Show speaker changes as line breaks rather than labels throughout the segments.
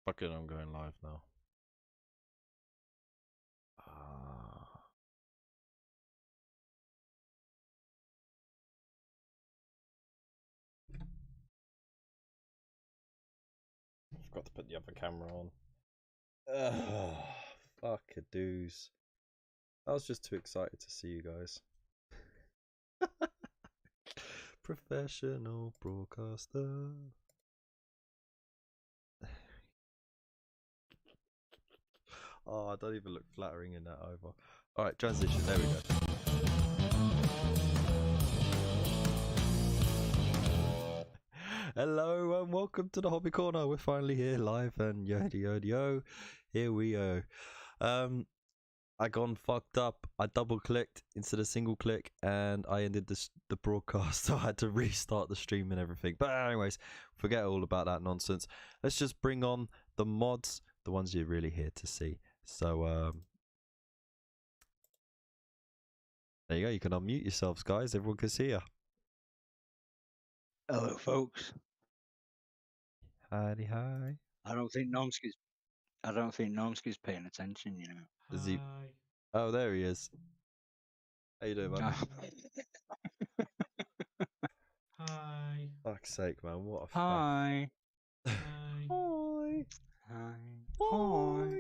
Fuck it, I'm going live now. Forgot to put the other camera on. Fuck a doos. I was just too excited to see you guys. Professional broadcaster. Oh, I don't even look flattering in that either. Alright, transition, there we go. Hello and welcome to the Hobby Corner. We're finally here live and yo. Here we go. I gone fucked up. I double clicked instead of single click and I ended the broadcast, so I had to restart the stream and everything. But anyways, forget all about that nonsense. Let's just bring on the mods, the ones you're really here to see. So there you go. You can unmute yourselves, guys. Everyone can see you.
Hello, folks.
Hi.
I don't think Nomsky's paying attention, you know.
Is he? Oh, there he is. How you doing, man?
Hi.
Fuck's sake, man! What a
Hi.
Hi.
Hi.
Hi.
Hi.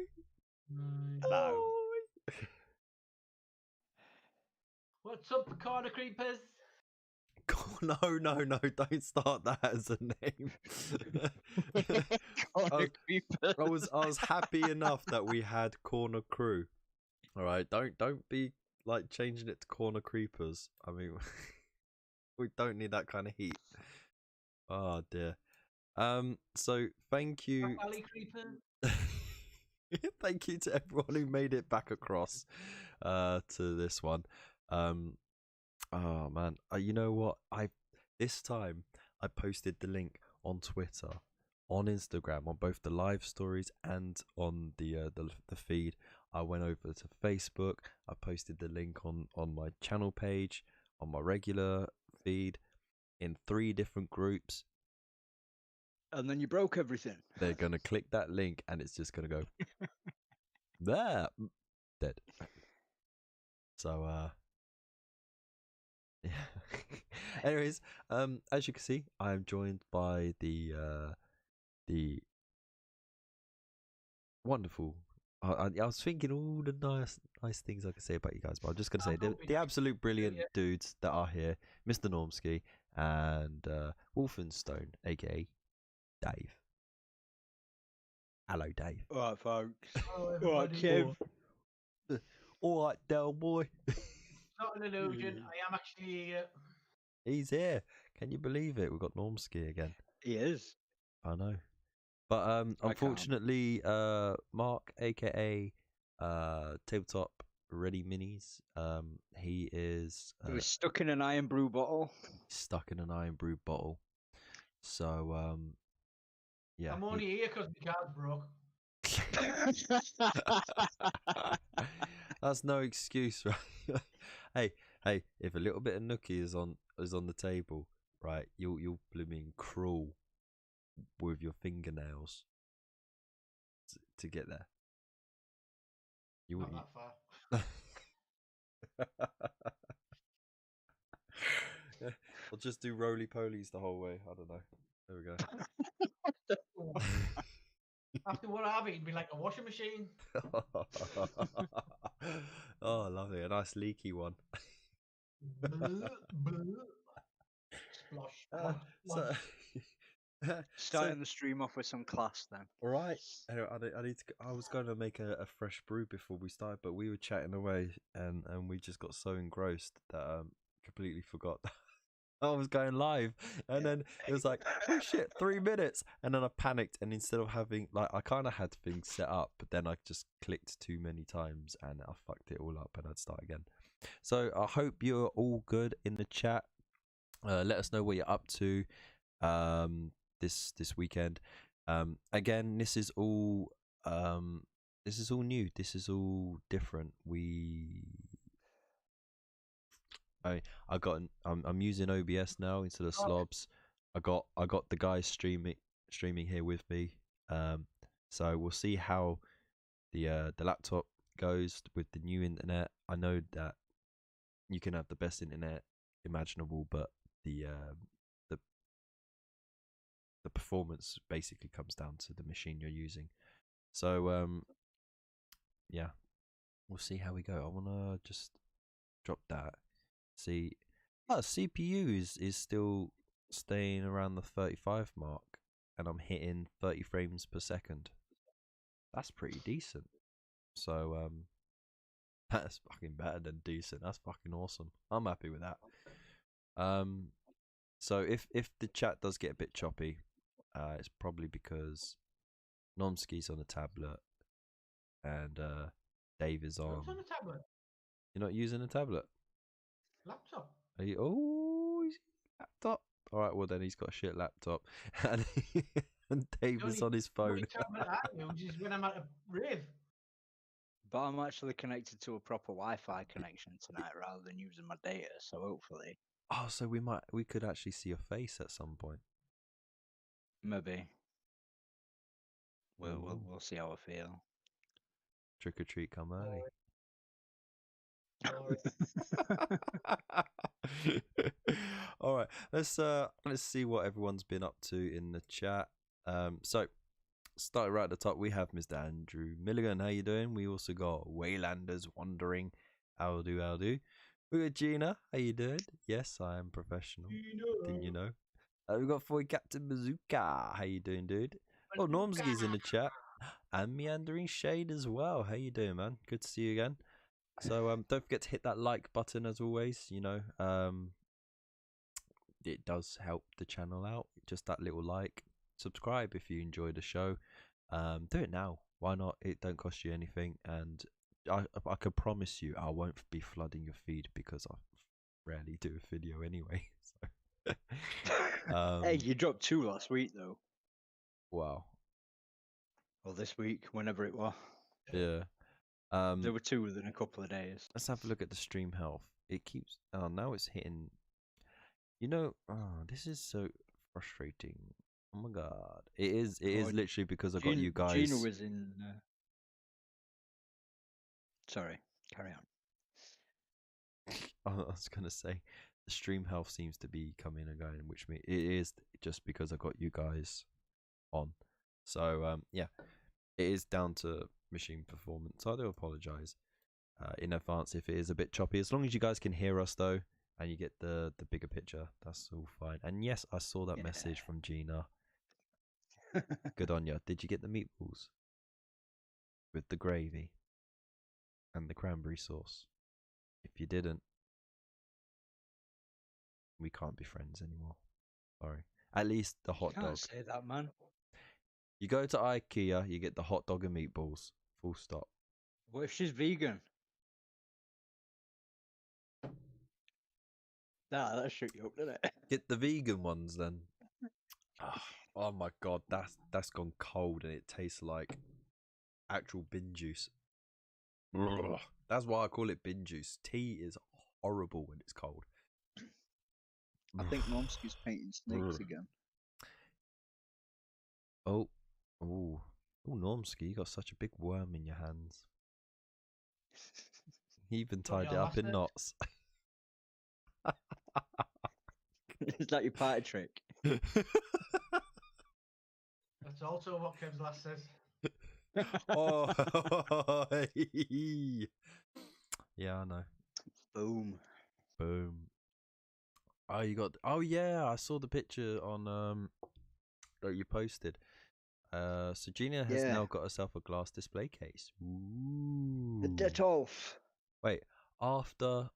Hello.
What's up, corner creepers?
No, don't start that as a name. I was happy enough that we had Corner Crew. Alright, don't be like changing it to Corner Creepers. I mean we don't need that kind of heat. Oh dear. So thank you.
Valley creepers.
Thank you to everyone who made it back across to this one. Oh man, you know what? This time I posted the link on Twitter, on Instagram, on both the live stories and on the feed. I went over to Facebook. I posted the link on my channel page, on my regular feed, in 3 different groups.
And then you broke everything.
They're gonna click that link and it's just gonna go there, dead. So yeah. Anyways, as you can see, I am joined by the wonderful. I was thinking all the nice things I could say about you guys, but I'm just gonna say the absolute brilliant dudes that are here, Mr. Normsky and Wolfenstone, aka Dave. Hello, Dave.
All right, folks.
Hello,
All right,
everybody.
Kev.
All right, Del boy.
Not an illusion. I am actually here.
He's here. Can you believe it? We've got Normsky again.
He is.
I know. But unfortunately, Mark, aka Tabletop Ready Minis, he is
He was stuck in an iron brew bottle.
Stuck in an iron brew bottle. So yeah.
I'm only here because my card's broke.
That's no excuse, right? hey, if a little bit of nookie is on the table, right, you'll blooming crawl with your fingernails to get there. You
Not
wouldn't.
that far.
I'll just do roly polies the whole way. I don't know. There we go.
After what I've eaten, be like a washing machine.
Oh, lovely. A nice leaky one.
Splosh.
So,
Starting the stream off with some class then.
Right. Anyway, I need to. I was going to make a fresh brew before we started, but we were chatting away, and we just got so engrossed that completely forgot I was going live, and then it was like, oh shit, 3 minutes, and then I panicked, and instead of having I kind of had things set up, but then I just clicked too many times, and I fucked it all up, and I'd start again. So I hope you're all good in the chat. Let us know what you're up to this weekend. Again, this is all new. This is all different. I'm using OBS now instead of slobs. I got the guys streaming here with me. So we'll see how the laptop goes with the new internet. I know that you can have the best internet imaginable, but the performance basically comes down to the machine you're using. So yeah, we'll see how we go. I wanna just drop that. See, CPU is still staying around the 35 mark, and I'm hitting 30 frames per second. That's pretty decent. So that's fucking better than decent. That's fucking awesome. I'm happy with that. So if the chat does get a bit choppy, it's probably because Nomski's on a tablet and Dave is on.
What's on the tablet?
You're not using a tablet?
Laptop.
Are you? Oh, he's laptop. All right, well then he's got a shit laptop, and Dave is on his
The only
phone.
tablet I use is when I'm at a rave.
But I'm actually connected to a proper Wi-Fi connection tonight rather than using my data. So hopefully,
Oh, so we could actually see your face at some point.
maybe
Ooh.
we'll see how I feel.
Trick or treat, come early. All right, let's see what everyone's been up to in the chat. So starting right at the top, we have Mr. Andrew Milligan. How you doing? We also got Waylanders Wandering. How do? We got Gina. How you doing? Yes, I am professional. Didn't you know? We got Foy Captain Bazooka. How you doing, dude? Oh, Normsky's in the chat. And Meandering Shade as well. How you doing, man? Good to see you again. So don't forget to hit that like button as always. You know, it does help the channel out. Just that little like. Subscribe if you enjoy the show. Do it now. Why not? It don't cost you anything, and I can promise you I won't be flooding your feed because I rarely do a video anyway. So
Hey, you dropped 2 last week though.
wow.
Or this week, whenever it was.
Yeah.
There were 2 within a couple of days.
Let's have a look at the stream health. It keeps. Oh, now it's hitting. You know. Oh, this is so frustrating. Oh my god. It is. It is literally because I got you guys.
Gina was in. Sorry, carry on.
I was gonna say the stream health seems to be coming and going, which means it is just because I got you guys on. So yeah, it is down to machine performance. I do apologize in advance if it is a bit choppy. As long as you guys can hear us though, and you get the bigger picture, that's all fine. And yes, I saw that message from Gina. Good on you. Did you get the meatballs with the gravy and the cranberry sauce? If you didn't, we can't be friends anymore. Sorry. At least the hot
Can't
dog.
say that, man.
You go to IKEA, you get the hot dog and meatballs. Full stop.
What if she's vegan? Nah, that'll shoot you up, doesn't it?
Get the vegan ones then. Oh my god, that's gone cold and it tastes like actual bin juice. Ugh. That's why I call it bin juice. Tea is horrible when it's cold.
I think Nomsky's painting snakes again.
Oh, Normsky, you got such a big worm in your hands. He even tied it up in knots.
Is that your party trick?
That's also what Kev's last says.
Oh, yeah, I know.
Boom.
Oh, you got. Oh, yeah, I saw the picture on that you posted. So Gina has now got herself a glass display case. Ooh.
The Detolf.
Wait, after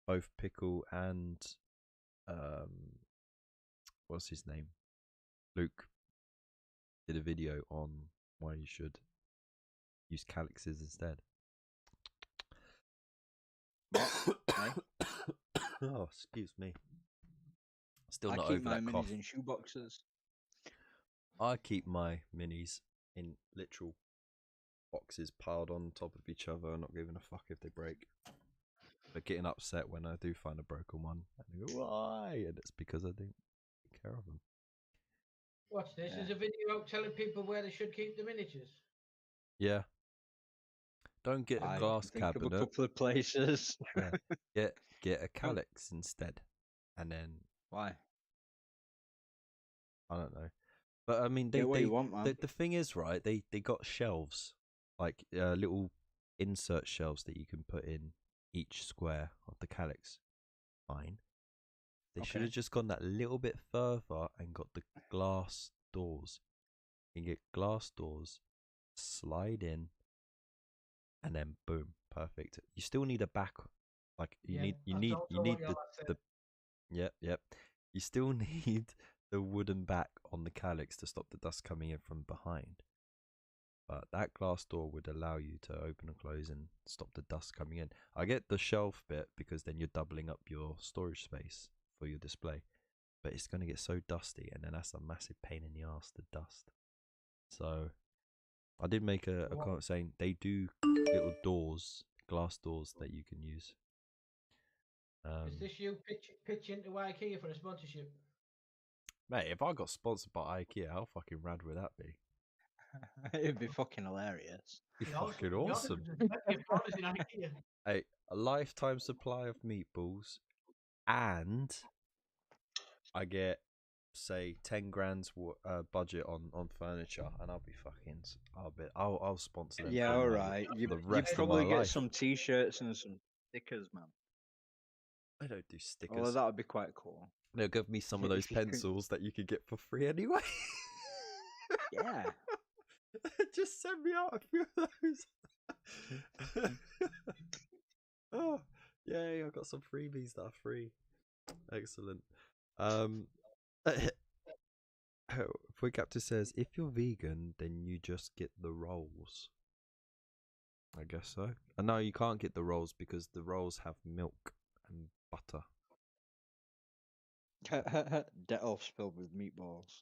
both Pickle and what's his name, Luke, did a video on why you should use calyxes instead. Oh, excuse me. Still not over that cough.
I keep my minis in shoeboxes.
I keep my minis in literal boxes piled on top of each other, not giving a fuck if they break. But getting upset when I do find a broken one. And I go, why? And it's because I didn't take care of them.
Watch this.
Yeah.
There's a video out telling people where they should keep the miniatures.
Yeah. Don't get a
I
glass
think of a
cabinet.
couple of places.
Yeah. Get a calyx instead, and then
Why?
I don't know. But I mean,
Get what you want, man.
the thing is, right? They got shelves, like little insert shelves that you can put in each square of the calyx. Fine. They should
Okay.
have just gone that little bit further and got the glass doors. You can get glass doors, slide in, and then boom, perfect. You still need a back, like you need the yep. You still need the wooden back on the calyx to stop the dust coming in from behind. But that glass door would allow you to open and close and stop the dust coming in. I get the shelf bit because then you're doubling up your storage space for your display. But it's going to get so dusty, and then that's a massive pain in the ass, the dust. So I did make a comment saying they do little doors, glass doors that you can use.
Is this you pitch into IKEA for a sponsorship?
Mate, if I got sponsored by IKEA, how fucking rad would that be?
It'd be fucking hilarious.
Be fucking awesome. Hey, a lifetime supply of meatballs, and I get, say, 10 grand's budget on furniture, and I'll be fucking. I'll sponsor them.
Yeah,
for
all
the-
right.
for
You
the rest of
probably
my
get
life.
some T-shirts and some stickers, man.
I don't do stickers.
Although that would be quite cool.
They'll give me some of those
If you could-
pencils that you could get for free anyway.
Yeah.
Just send me out a few of those. Oh, yay, I got some freebies that are free. Excellent. Boy Captain says, if you're vegan, then you just get the rolls. I guess so. No, you can't get the rolls because the rolls have milk and butter.
Dettol spilled with meatballs.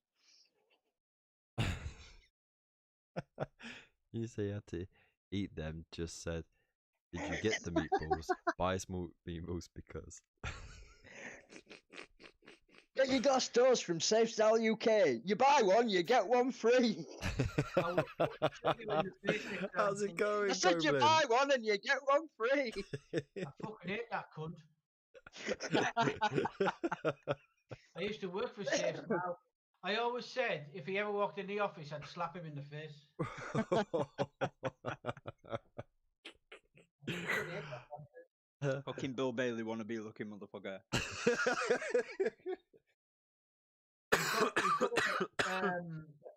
You say you had to eat them, just said, did you get the meatballs? Buy small meatballs because.
Get your glass doors from Safe Style UK. You buy one, you get one free.
How's it going,
I said you
Goblin?
buy one and you get one free.
I fucking hate that cunt. I used to work for Safe Style. I always said if he ever walked in the office, I'd slap him in the face.
Fucking Bill Bailey wannabe looking motherfucker.
We've got a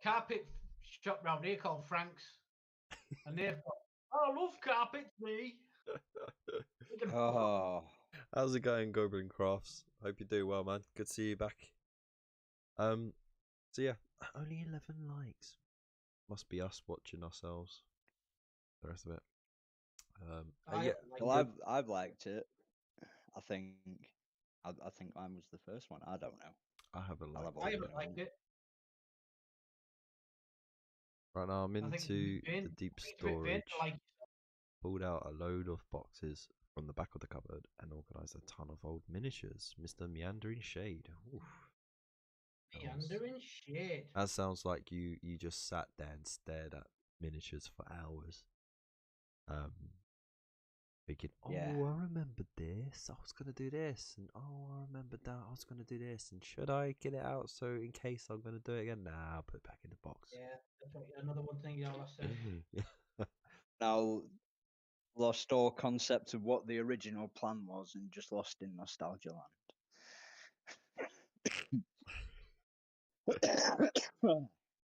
carpet shop round here called Frank's, and they've got, I love carpets, me.
Oh.
How's it going, Goblin Crafts? Hope you do well, man. Good to see you back. So yeah, only 11 likes. Must be us watching ourselves. The rest of it. Yeah.
Well, I've liked it. I think I think I was the first one. I don't know.
I haven't liked
I
it.
haven't liked it.
Right now, I'm
I think
into
it's been-
the deep
it's a bit vain
storage.
to like.
Pulled out a load of boxes from the back of the cupboard and organised a ton of old miniatures. Mr. Meandering Shade. Oof.
Meandering shade.
That sounds like you just sat there and stared at miniatures for hours. Thinking, oh,
Yeah.
I remember this. I was gonna do this, and oh, I remember that. I was gonna do this, and should I get it out so in case I'm gonna do it again? Nah, I'll put it back in the box.
Yeah, that's what, another one thing you lost there.
Now lost all concept of what the original plan was and just lost in nostalgia land.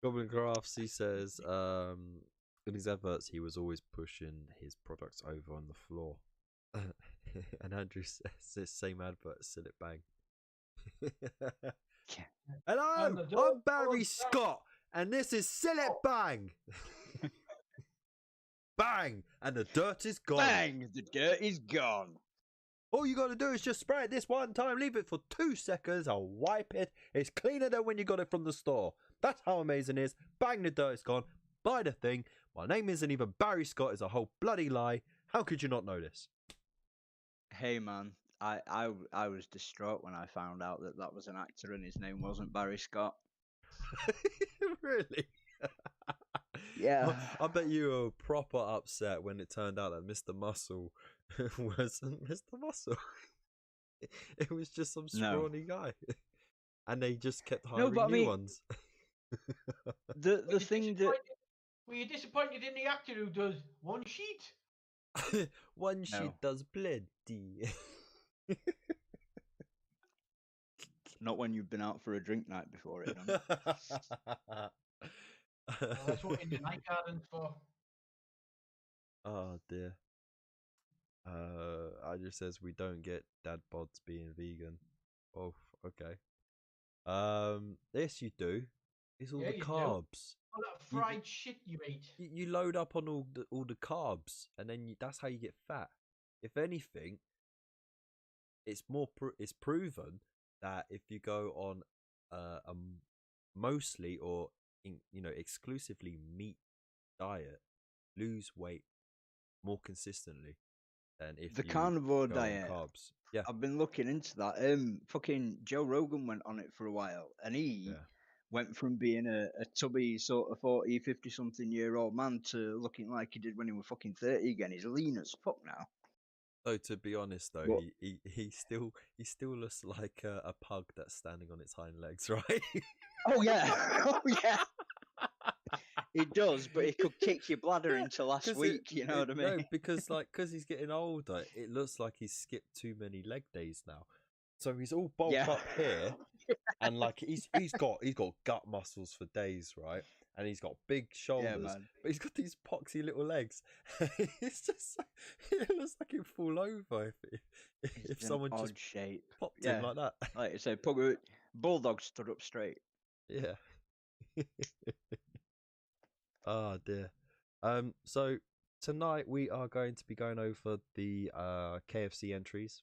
Goblin Crafts, he says, in his adverts, he was always pushing his products over on the floor. And Andrew says, same advert, Sill It Bang. Hello, I'm Barry Scott, and this is Sill It Bang. Bang, and the dirt is gone.
Bang! The dirt is gone.
All you got to do is just spray it this one time, leave it for 2 seconds, I'll wipe it. It's cleaner than when you got it from the store. That's how amazing it is. Bang, the dirt is gone. Buy the thing. My name isn't even Barry Scott, it's a whole bloody lie. How could you not know this?
Hey man, I was distraught when I found out that was an actor and his name wasn't Barry Scott.
Really?
Yeah.
I bet you were proper upset when it turned out that Mr. Muscle wasn't Mr. Muscle. It was just some
No.
scrawny guy. And they just kept
No,
hiring
but I
new
mean,
ones.
the thing that
Were you disappointed in the actor who does one sheet?
One
No.
sheet does plenty.
not when you've been out for a drink night before it. No?
Well, that's what in the night garden's for.
Oh dear. I just says we don't get dad bods being vegan. Oh, okay. Yes, you do. It's all
Yeah,
the
you do.
carbs.
All that fried shit you eat.
You load up on all the carbs, and then that's how you get fat. If anything, it's it's proven that if you go on a mostly or exclusively meat diet, lose weight more consistently than if
The
you
carnivore
go on
diet.
carbs. Yeah,
I've been looking into that. Fucking Joe Rogan went on it for a while, and he
yeah.
went from being a tubby sort of 40, 50 something year old man to looking like he did when he was fucking 30 again. He's lean as fuck now.
So to be honest though,
What?
he still looks like a pug that's standing on its hind legs, right?
Oh yeah, oh yeah. He does, but he could kick your bladder into last week. You know what I mean?
No, because he's getting older, it looks like he's skipped too many leg days now. So he's all bulked
Yeah.
up here, and like he's got gut muscles for days, right? And he's got big shoulders,
man.
but he's got these poxy little legs. It's just it looks like he'd fall over if
He's
someone
an
just
odd shape.
popped
Yeah.
him like that.
Like I said, bulldog stood up straight.
Yeah. Oh dear. So tonight we are going to be going over the KFC entries.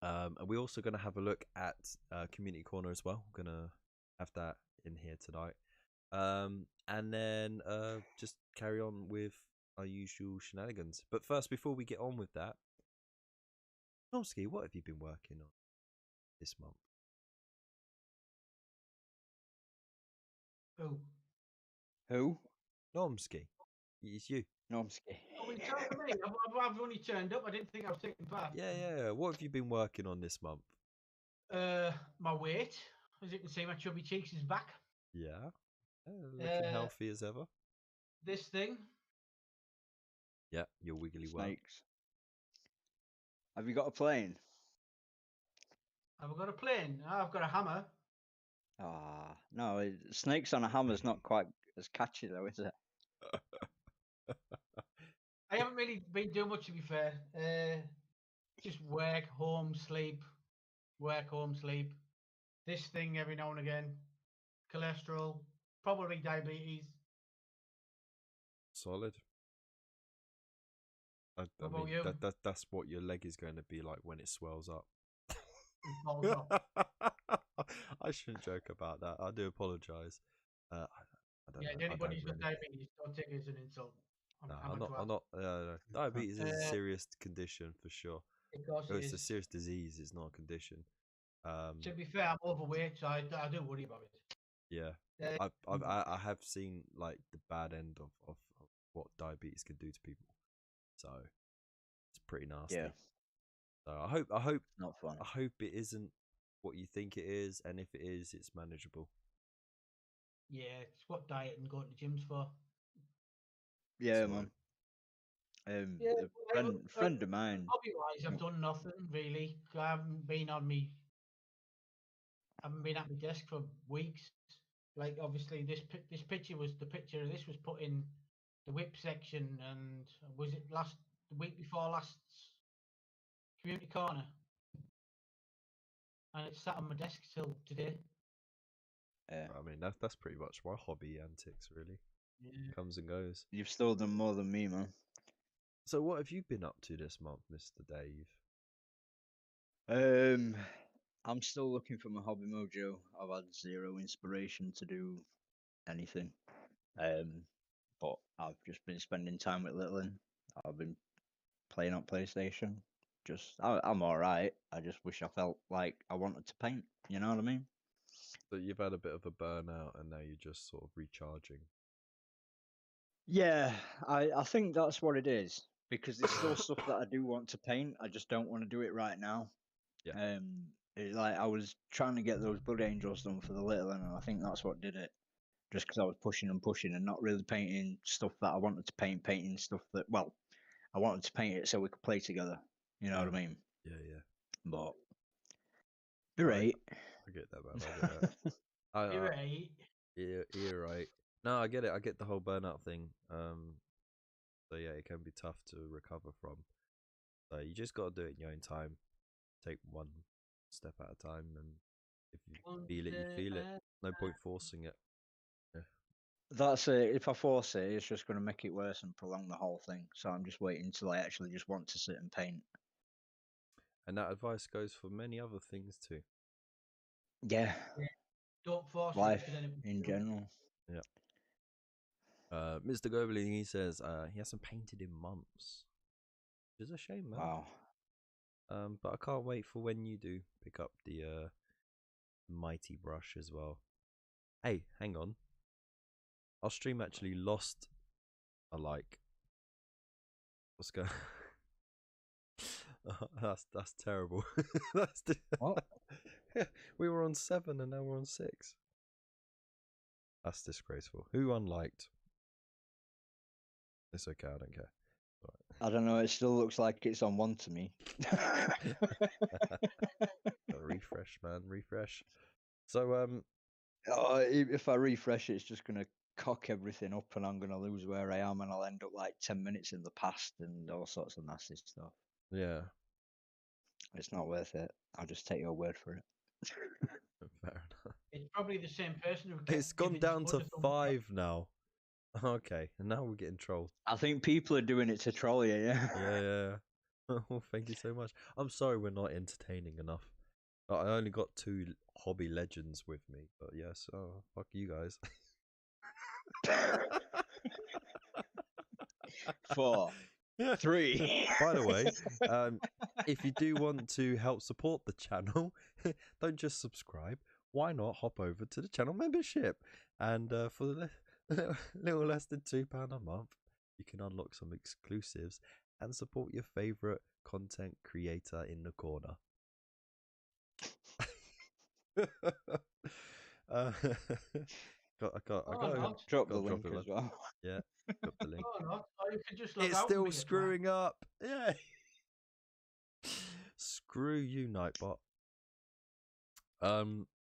And we're also going to have a look at Community Corner as well. We're going to have that in here tonight. And then just carry on with our usual shenanigans. But first, before we get on with that, Nomsky, what have you been working on this month?
Who?
Nomsky. It's you.
No, I'm scared.
Oh, you talking to me? I've only turned up. I didn't think I was taking part.
Yeah. What have you been working on this month?
My weight, as you can see, my chubby cheeks is back.
Yeah. Looking healthy as ever.
This thing.
Yeah, you're wiggly work.
Snakes. Have you got a plane?
Have I got a plane? I've got a hammer.
Ah, no. Snakes on a hammer's not quite as catchy though, is it?
I haven't really been doing much, to be fair. Just work, home, sleep. Work, home, sleep. This thing every now and again. Cholesterol. Probably diabetes.
Solid. I
What about
mean,
you?
that's what your leg is going to be like when it swells up.
Balls up.
I shouldn't joke about that. I do apologise. I don't
Yeah,
know.
anybody who's got
really.
diabetes, don't take it as an insult.
No, I'm not. No. Diabetes is a serious condition for sure.
Of course
Oh,
it
it's a
is.
serious disease. It's not a condition.
To be fair, I'm overweight, so I do worry about it.
Yeah, I have seen like the bad end of what diabetes can do to people. So it's pretty nasty.
Yeah.
So I hope
Not fun.
I hope it isn't what you think it is, and if it is, it's manageable.
Yeah, it's what diet and going to gyms for.
Yeah,
So,
man.
Yeah,
A friend of mine.
Hobby-wise, I've done nothing really. I haven't been at my desk for weeks. Like obviously, this picture was the picture of this was put in the whip section, and was it the week before last community corner, and it sat on my desk till today.
I mean, that's pretty much my hobby antics, really.
Yeah.
Comes and goes.
You've still done more than me, man.
So, what have you been up to this month, Mr. Dave?
I'm still looking for my hobby mojo. I've had zero inspiration to do anything. But I've just been spending time with Litlin. I've been playing on PlayStation. I'm alright. I just wish I felt like I wanted to paint. You know what I mean?
So you've had a bit of a burnout, and now you're just sort of recharging.
Yeah, I think that's what it is, because there's still stuff that I do want to paint. I just don't want to do it right now.
Yeah.
Like I was trying to get those Blood Angels done for the little, and I think that's what did it. Just because I was pushing and pushing and not really painting stuff that I wanted to paint, painting stuff that, well, I wanted to paint it so we could play together. You know what I mean?
Yeah.
But you're right.
I get that, man. I get that.
You're
I,
right.
you're right. No, I get it. I get the whole burnout thing. So yeah, it can be tough to recover from. So you just got to do it in your own time. Take one step at a time, and if you feel it, you feel it. No point forcing it. Yeah.
That's it. If I force it, it's just going to make it worse and prolong the whole thing. So I'm just waiting till I actually just want to sit and paint.
And that advice goes for many other things too.
Yeah.
Don't force
Life
it. 'Cause then
in general.
Yeah. Mr. Goblin, he says he hasn't painted in months. Which is a shame, man.
Wow.
But I can't wait for when you do pick up the mighty brush as well. Hey, hang on. Our stream actually lost a like. What's going? That's terrible.
What?
We were on 7 and now we're on 6. That's disgraceful. Who unliked? It's okay, I don't care.
I don't know. It still looks like it's on 1 to me.
Refresh, man, refresh. So
If I refresh it, it's just going to cock everything up and I'm going to lose where I am and I'll end up like 10 minutes in the past and all sorts of nasty stuff.
yeah,
It's not worth it. I'll just take your word for it.
fair enough.
It's probably the same person who.
It's gone down to 5 now. Okay, and now we're getting trolled.
I think people are doing it to troll you, yeah.
Yeah. Well, thank you so much. I'm sorry we're not entertaining enough. I only got 2 hobby legends with me, but yes, fuck you guys.
4, 3.
By the way, if you do want to help support the channel, don't just subscribe. Why not hop over to the channel membership? And for the little less than £2 a month, you can unlock some exclusives and support your favorite content creator in the corner. I got
Drop the link as well.
Yeah, drop the link.
Oh, not. Or you could just log
It's
out and
still
be a twat.
screwing up. Yeah. Screw you, Nightbot.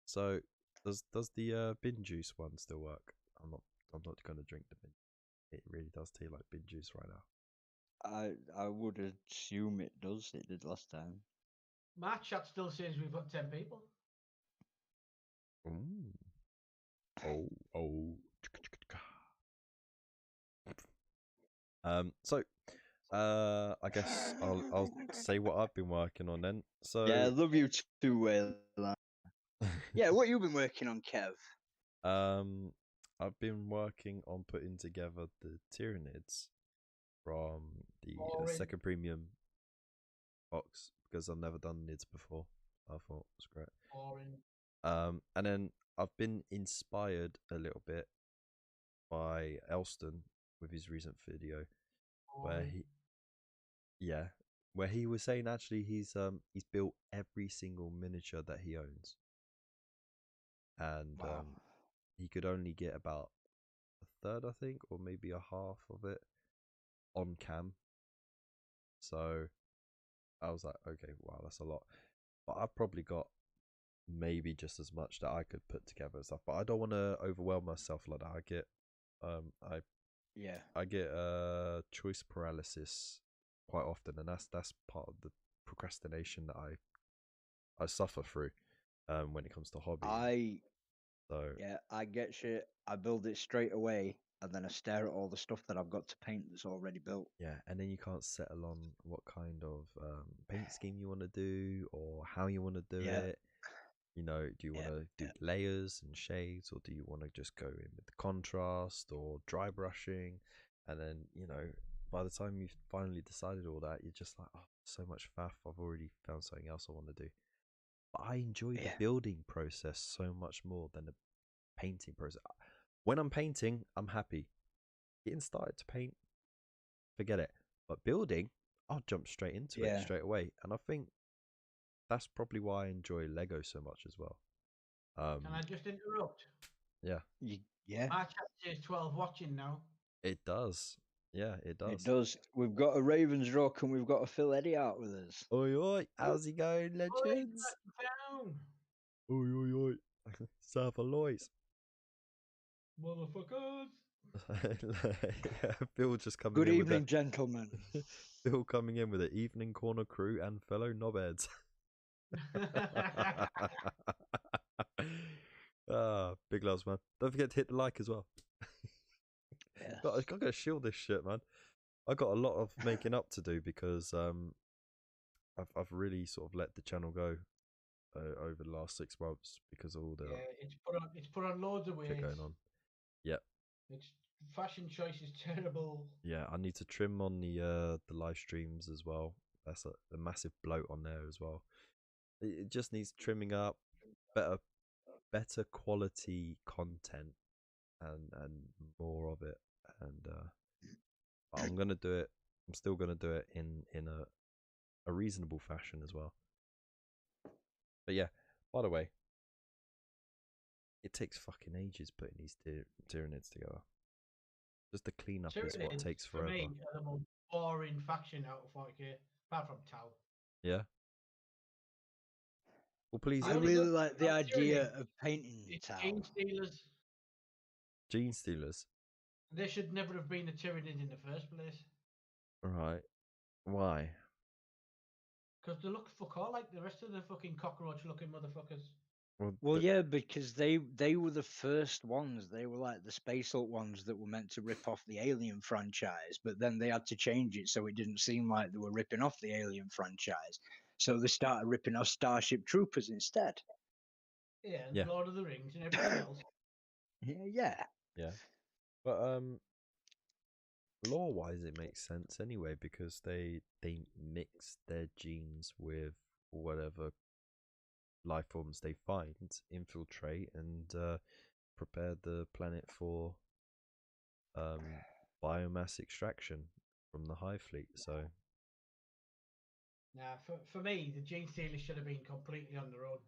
So does the bin juice one still work? I'm not gonna drink the bin. It really does taste like bin juice right now.
I would assume it does. It did last time.
My chat still says we've got 10 people.
Oh. So I guess I'll say what I've been working on then. So
Yeah, I love you too, Wayland. Yeah, what you been working on, Kev?
I've been working on putting together the Tyranids from the second premium box because I've never done nids before. I thought it was great.
Boring.
And then I've been inspired a little bit by Elston with his recent video where he was saying actually he's built every single miniature that he owns, and
Wow.
he could only get about a third, I think, or maybe a half of it on cam. So I was like, okay, wow, that's a lot. But I've probably got maybe just as much that I could put together and stuff. But I don't want to overwhelm myself like that. I get choice paralysis quite often, and that's part of the procrastination that I suffer through when it comes to hobby.
I get shit. I build it straight away, and then I stare at all the stuff that I've got to paint that's already built.
Yeah, and then you can't settle on what kind of paint scheme you want to do or how you want to do it. You know, do you want to do layers and shades, or do you want to just go in with the contrast or dry brushing? And then, you know, by the time you've finally decided all that, you're just like, oh, so much faff. I've already found something else I want to do. But I enjoy the
Yeah.
building process so much more than the painting process. When I'm painting, I'm happy. Getting started to paint, forget it. But building, I'll jump straight into it
Yeah.
straight away. And I think that's probably why I enjoy Lego so much as well.
Can I just interrupt?
Yeah,
Yeah,
My chat says 12 watching now.
it does. Yeah, it does.
it does. We've got a Ravens Rock and we've got a Phil Eddy out with us.
Oi, oi, how's he going,
Oi,
legends?
down,
Oi, oi, oi. Surfer Lois.
motherfuckers.
Phil just coming
Good
in
evening,
with
gentlemen.
that. Phil coming in with the evening corner crew and fellow knobheads. Big loves, man. Don't forget to hit the like as well.
Yes.
I gotta shield this shit, man. I got a lot of making up to do because I've really sort of let the channel go over the last 6 months because of all the
Yeah, it's put on loads of weight.
shit going on. Yep.
Its fashion choice is terrible.
Yeah, I need to trim on the live streams as well. That's a massive bloat on there as well. It just needs trimming up, better quality content, and more of it. And I'm gonna do it. I'm still gonna do it in a reasonable fashion as well. But yeah, by the way, it takes fucking ages putting these Tyranids together. Just the cleanup is what
Tyranids,
takes
for
forever.
me, are the most boring faction out of 40k, apart from Tau.
Yeah. Well, please.
I
only
really
good
like the
about
idea
Tyranid
of painting
It's
Tau.
Gene Stealers.
Gene Stealers.
They should never have been a Tyranid in the first place.
Right. Why?
Because they look fuck all like the rest of the fucking cockroach looking motherfuckers.
Well, yeah, because they were the first ones. They were like the Space Hulk ones that were meant to rip off the Alien franchise, but then they had to change it so it didn't seem like they were ripping off the Alien franchise. So they started ripping off Starship Troopers instead.
Yeah, and
Yeah.
Lord of the Rings and everything else.
Yeah.
Yeah. But lore wise it makes sense anyway because they mix their genes with whatever life forms they find, infiltrate and prepare the planet for biomass extraction from the Hive Fleet. So
Now, for me, the Gene Stealers should have been completely on their own.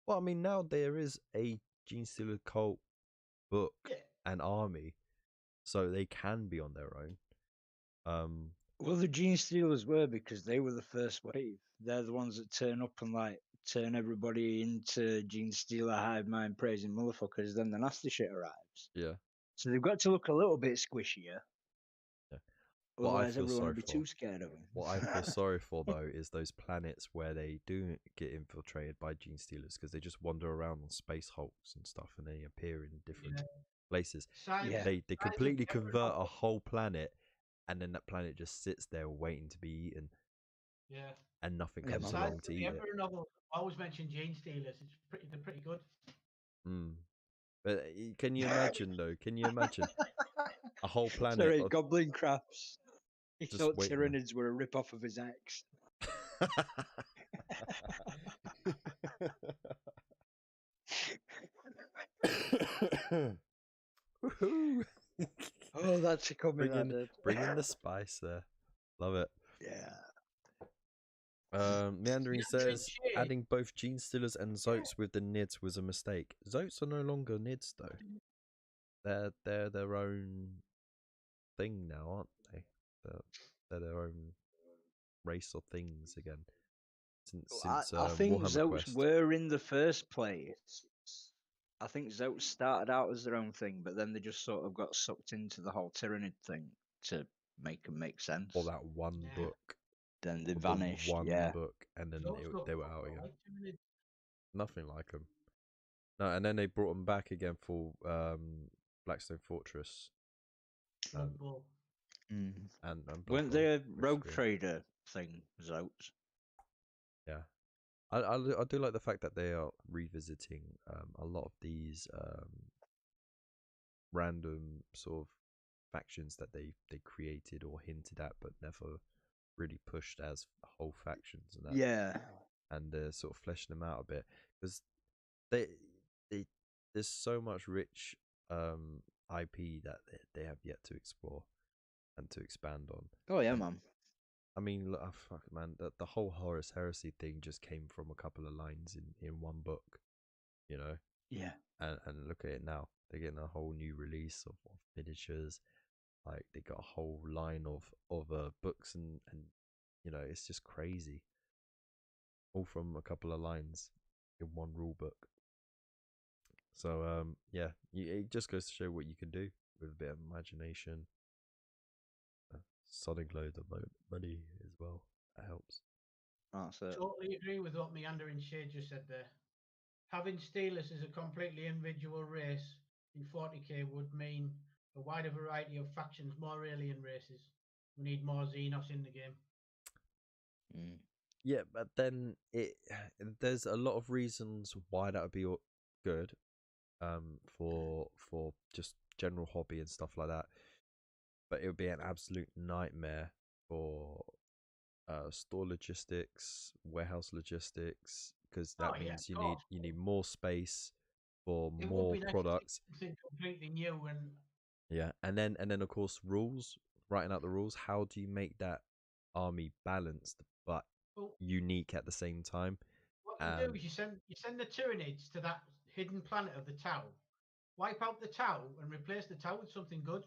well, I mean, now there is a Gene Stealer cult book and army, so they can be on their own.
Well, the Gene Stealers were because they were the first wave. They're the ones that turn up and like turn everybody into Gene Stealer hive mind praising motherfuckers. Then the nasty shit arrives.
Yeah.
So they've got to look a little bit squishier.
Yeah.
Otherwise, everyone will be too scared of them.
What I feel sorry for though is those planets where they do get infiltrated by Gene Stealers because they just wander around on space hulks and stuff, and they appear in different places.
Yeah.
They completely convert a whole planet, and then that planet just sits there waiting to be eaten.
Yeah.
And nothing
Yeah,
comes
man.
along to eat it.
Every novel always mention Gene Stealers. They're pretty good.
But can you imagine though? Can you imagine a whole planet?
Sorry, Goblin Crafts. He
Just
thought
waiting.
Tyranids were a rip-off of his ex.
Woohoo!
Oh, that's a comment I did.
Bringing the spice there. Love it.
Yeah.
Meandering says adding both Gene Stealers and Zotes with the Nids was a mistake. Zotes are no longer Nids though. They're their own thing now, aren't they? They're their own race or things again. Since
I think
Warhammer
Zotes
Quest.
were in the first place. I think Zotes started out as their own thing, but then they just sort of got sucked into the whole Tyranid thing to make them make sense.
Or that one book.
Then they vanished.
One
yeah.
book, and then they were out again. Nothing like them. No, and then they brought them back again for Blackstone Fortress. And
weren't they a rogue trader thing, Zotes?
Yeah. I do like the fact that they are revisiting a lot of these random sort of factions that they created or hinted at but never really pushed as whole factions and that.
Yeah.
and they're sort of fleshing them out a bit because they they there's so much rich IP that they have yet to explore and to expand on.
Oh yeah,
And,
man.
I mean, look, fuck, man, the whole Horus Heresy thing just came from a couple of lines in one book, you know.
Yeah.
And look at it now. They're getting a whole new release of miniatures. Like they got a whole line of books and you know, it's just crazy. All from a couple of lines in one rule book. So yeah, it just goes to show what you can do with a bit of imagination. Sonic loads of money as well. That helps.
That's it.
Totally agree with what Meandering Shade just said there. Having Steelers as a completely individual race in 40k would mean a wider variety of factions, more alien races. We need more Xenos in the game.
Mm.
Yeah, but then there's a lot of reasons why that would be good, for just general hobby and stuff like that. But it would be an absolute nightmare for store logistics, warehouse logistics, because that means you need more space for
It
more
would be nice
products.
to see something completely new and
Yeah, and then of course rules, writing out the rules. How do you make that army balanced but unique at the same time?
what you do is you send the Tyranids to that hidden planet of the Tau, wipe out the Tau and replace the Tau with something good.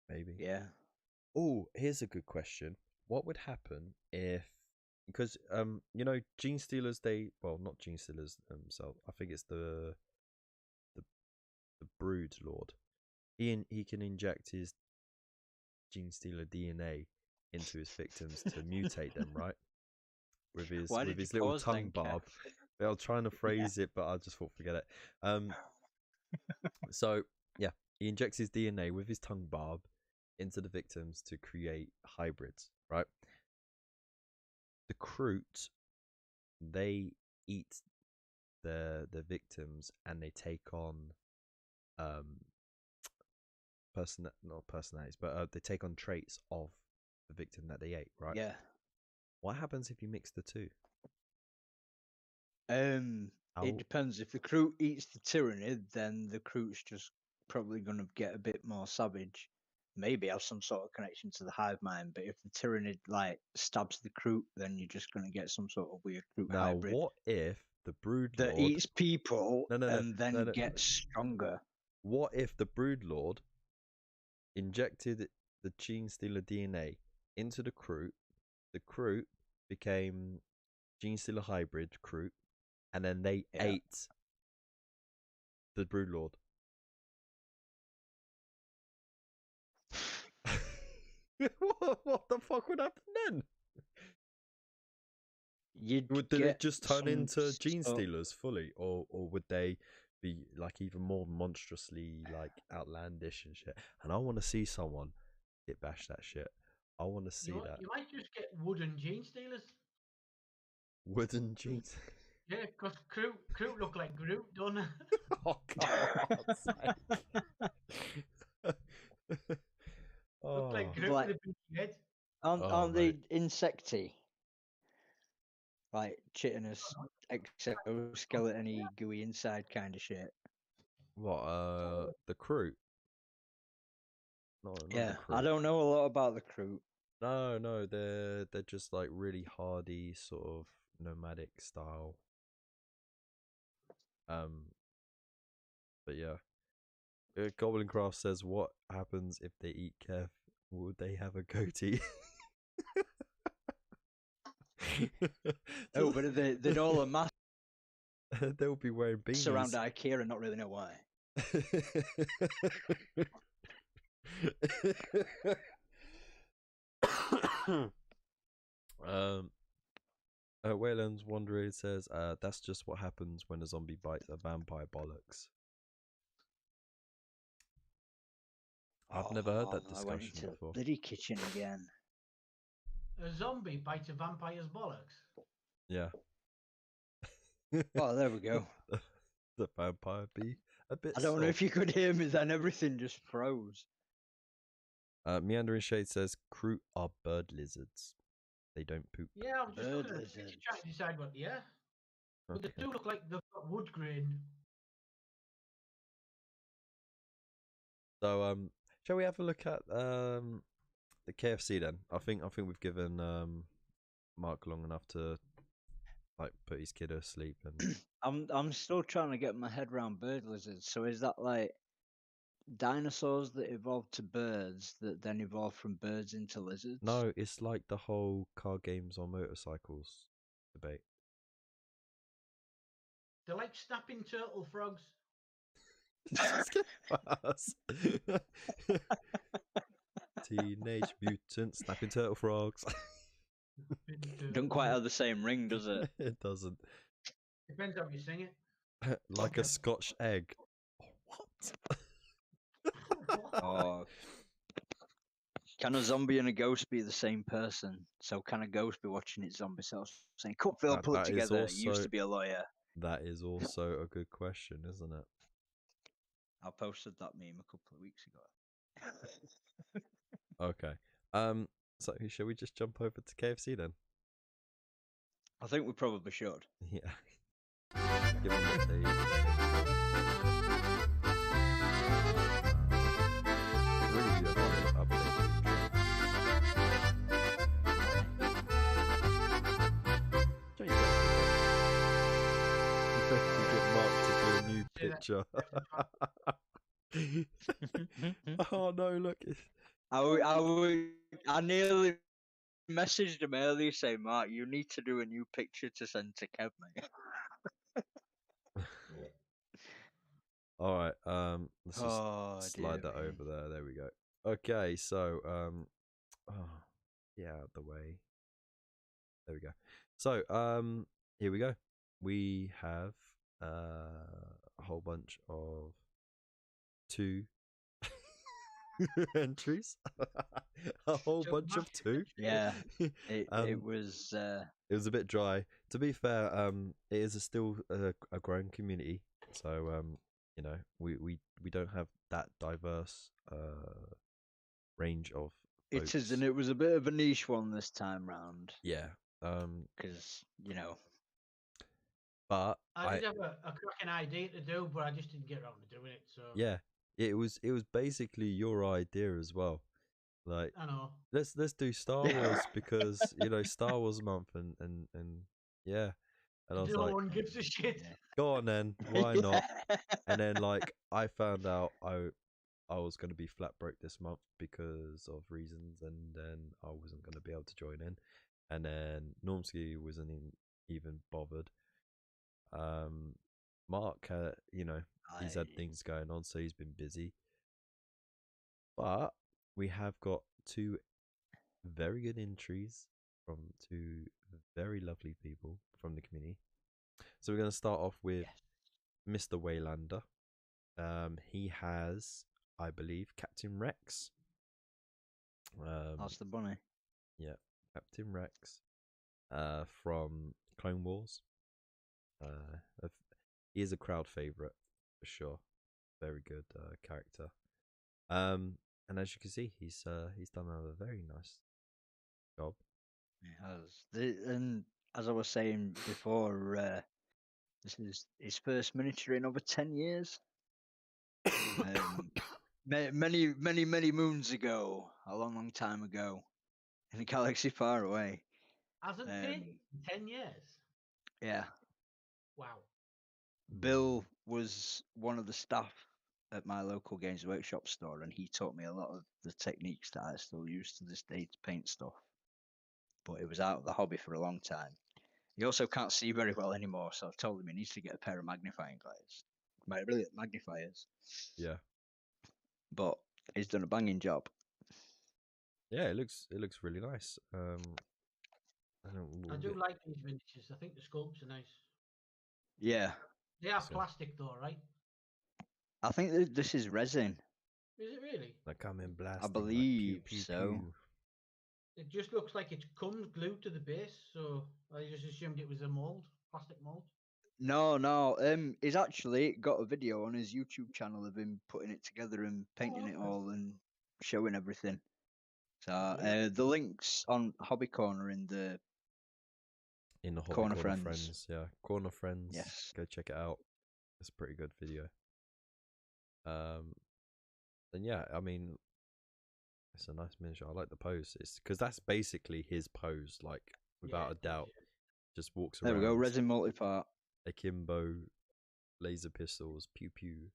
Maybe.
Yeah.
Oh, here's a good question. What would happen if, because you know, Gene Stealers, not Gene Stealers themselves. I think it's the Brood Lord. He can inject his Gene Stealer DNA into his victims to mutate them, right? With his little tongue barb. I was trying to phrase it, but I just thought forget it. So yeah, he injects his DNA with his tongue barb into the victims to create hybrids, right? The Kroot, they eat the victims and they take on not personalities, but they take on traits of the victim that they ate, right?
Yeah.
What happens if you mix the two?
It depends. If the Kroot eats the Tyranid, then the Kroot's just probably going to get a bit more savage. Maybe have some sort of connection to the hive mind. But if the Tyranid stabs the Kroot, then you're just going to get some sort of weird Kroot hybrid.
Now, what if the Brood
that
Lord
eats people and then gets stronger?
What if the Brood Lord injected the Gene Stealer DNA into the Kroot? The Kroot became Gene Stealer hybrid Kroot, and then they ate the Brood Lord. what the fuck would happen then? Would it just turn into Gene Stealers fully, or would they be like even more monstrously like outlandish and shit? And I want to see someone get bashed that shit. I want to see that.
You might just get wooden Gene Stealers.
Wooden jeans.
Yeah, because Kroot look like Groot, don't they?
Oh, come on.
Look like Groot with a big head.
Aren't they insecty? Like chitinous, exoskeleton-y, gooey inside kind of shit.
What, the Kroot? No,
yeah, I don't know a lot about the Kroot.
No, they're just like really hardy, sort of nomadic style. But yeah, Goblin Craft says, "What happens if they eat Kev? Would they have a goatee?"
Oh, but they'd all amass.
They'll be wearing beanies
around IKEA and not really know why.
Wayland's Wanderer says, "That's just what happens when a zombie bites a vampire. Bollocks." I've never heard that discussion
I went into
before.
Bloody kitchen again.
A zombie bites a vampire's bollocks.
Yeah.
Oh, there we go.
The vampire be a bit.
I don't know if you could hear me then. Everything just froze.
Meandering Shade says, "Kroot are bird lizards." They don't poop.
Yeah, I was just
Bird
looking at the picture
lizards.
trying to decide what they are. But they
Okay.
do look like they've got wood grain.
So shall we have a look at the KFC then? I think we've given Mark long enough to like put his kid asleep and
I'm still trying to get my head around bird lizards. So is that like dinosaurs that evolved to birds that then evolved from birds into lizards?
no, it's like the whole car games on motorcycles debate.
They're like snapping turtle frogs.
Just get us. Teenage Mutant Snapping Turtle Frogs.
Don't quite have the same ring, does it?
It doesn't.
Depends how you sing it.
Like a Scotch egg. What?
Or can a zombie and a ghost be the same person? So can a ghost be watching its zombie self saying, "Come, Phil, pull it
That is
together. You used
also-
to be a lawyer."
That is also a good question, isn't it?
I posted that meme a couple of weeks ago.
Okay. So shall we just jump over to KFC then?
I think we probably should.
Yeah. Give them what they really do have an update. There you go. We get Mark to do a new picture. Oh no, look.
I nearly messaged him earlier saying, "Mark, you need to do a new picture to send to Kev, mate."
All right, let's just slide
dear
that
me.
over there. There we go. Okay, so oh, yeah, out the way. There we go. So here we go. We have a whole bunch of 2 entries. A whole
So
bunch of
much
2.
Yeah, it
Um,
was.
It was a bit dry. To be fair, it is still a growing community. So you know, we don't have that diverse range of
It
votes.
is, and it was a bit of a niche one this time round
Yeah.
because
But
I did have a cracking idea to do, but I just didn't get around to doing it. So
yeah, it was basically your idea as well. Like
I know.
let's do Star Wars because you know Star Wars month and yeah, and I was
No
like,
one gives a shit.
go on then, why not? And then like I found out I was going to be flat broke this month because of reasons, and then I wasn't going to be able to join in, and then Normski wasn't even bothered. Mark, you know, he's had things going on, so he's been busy. But we have got 2 very good entries from 2 very lovely people from the community. So we're going to start off with Mr. Waylander. He has, I believe, Captain Rex.
That's the bunny.
Yeah, Captain Rex. From Clone Wars. He is a crowd favorite for sure. Very good character. And as you can see, he's done a very nice job.
He has. And as I was saying before, this is his first miniature in over 10 years. Many moons ago, a long time ago, in a galaxy far away.
Hasn't been 10 years.
Yeah.
Wow.
Bill was one of the staff at my local Games Workshop store, and he taught me a lot of the techniques that I still use to this day to paint stuff. But it was out of the hobby for a long time. He also can't see very well anymore, so I've told him he needs to get a pair of magnifying magnifiers.
Yeah.
But he's done a banging job.
Yeah, it looks really nice.
I do like these miniatures. I think the sculpts are nice.
Yeah.
They are plastic though, right?
I think this is resin.
Is it really?
They come in blasting.
I believe so.
It just looks like it comes glued to the base, so I just assumed it was a mold, plastic mold.
No. He's actually got a video on his YouTube channel of him putting it together and painting it all and showing everything. So
Yeah.
the links on Hobby Corner in the
Hobby
Corner
Corner
Friends.
yeah, Corner Friends.
Yes.
Go check it out. It's a pretty good video. And yeah, I mean, it's a nice miniature. I like the pose. It's because that's basically his pose, like without
Yeah,
a doubt. Just walks
There
around.
we go. Resin multipart.
Akimbo, laser pistols, pew pew.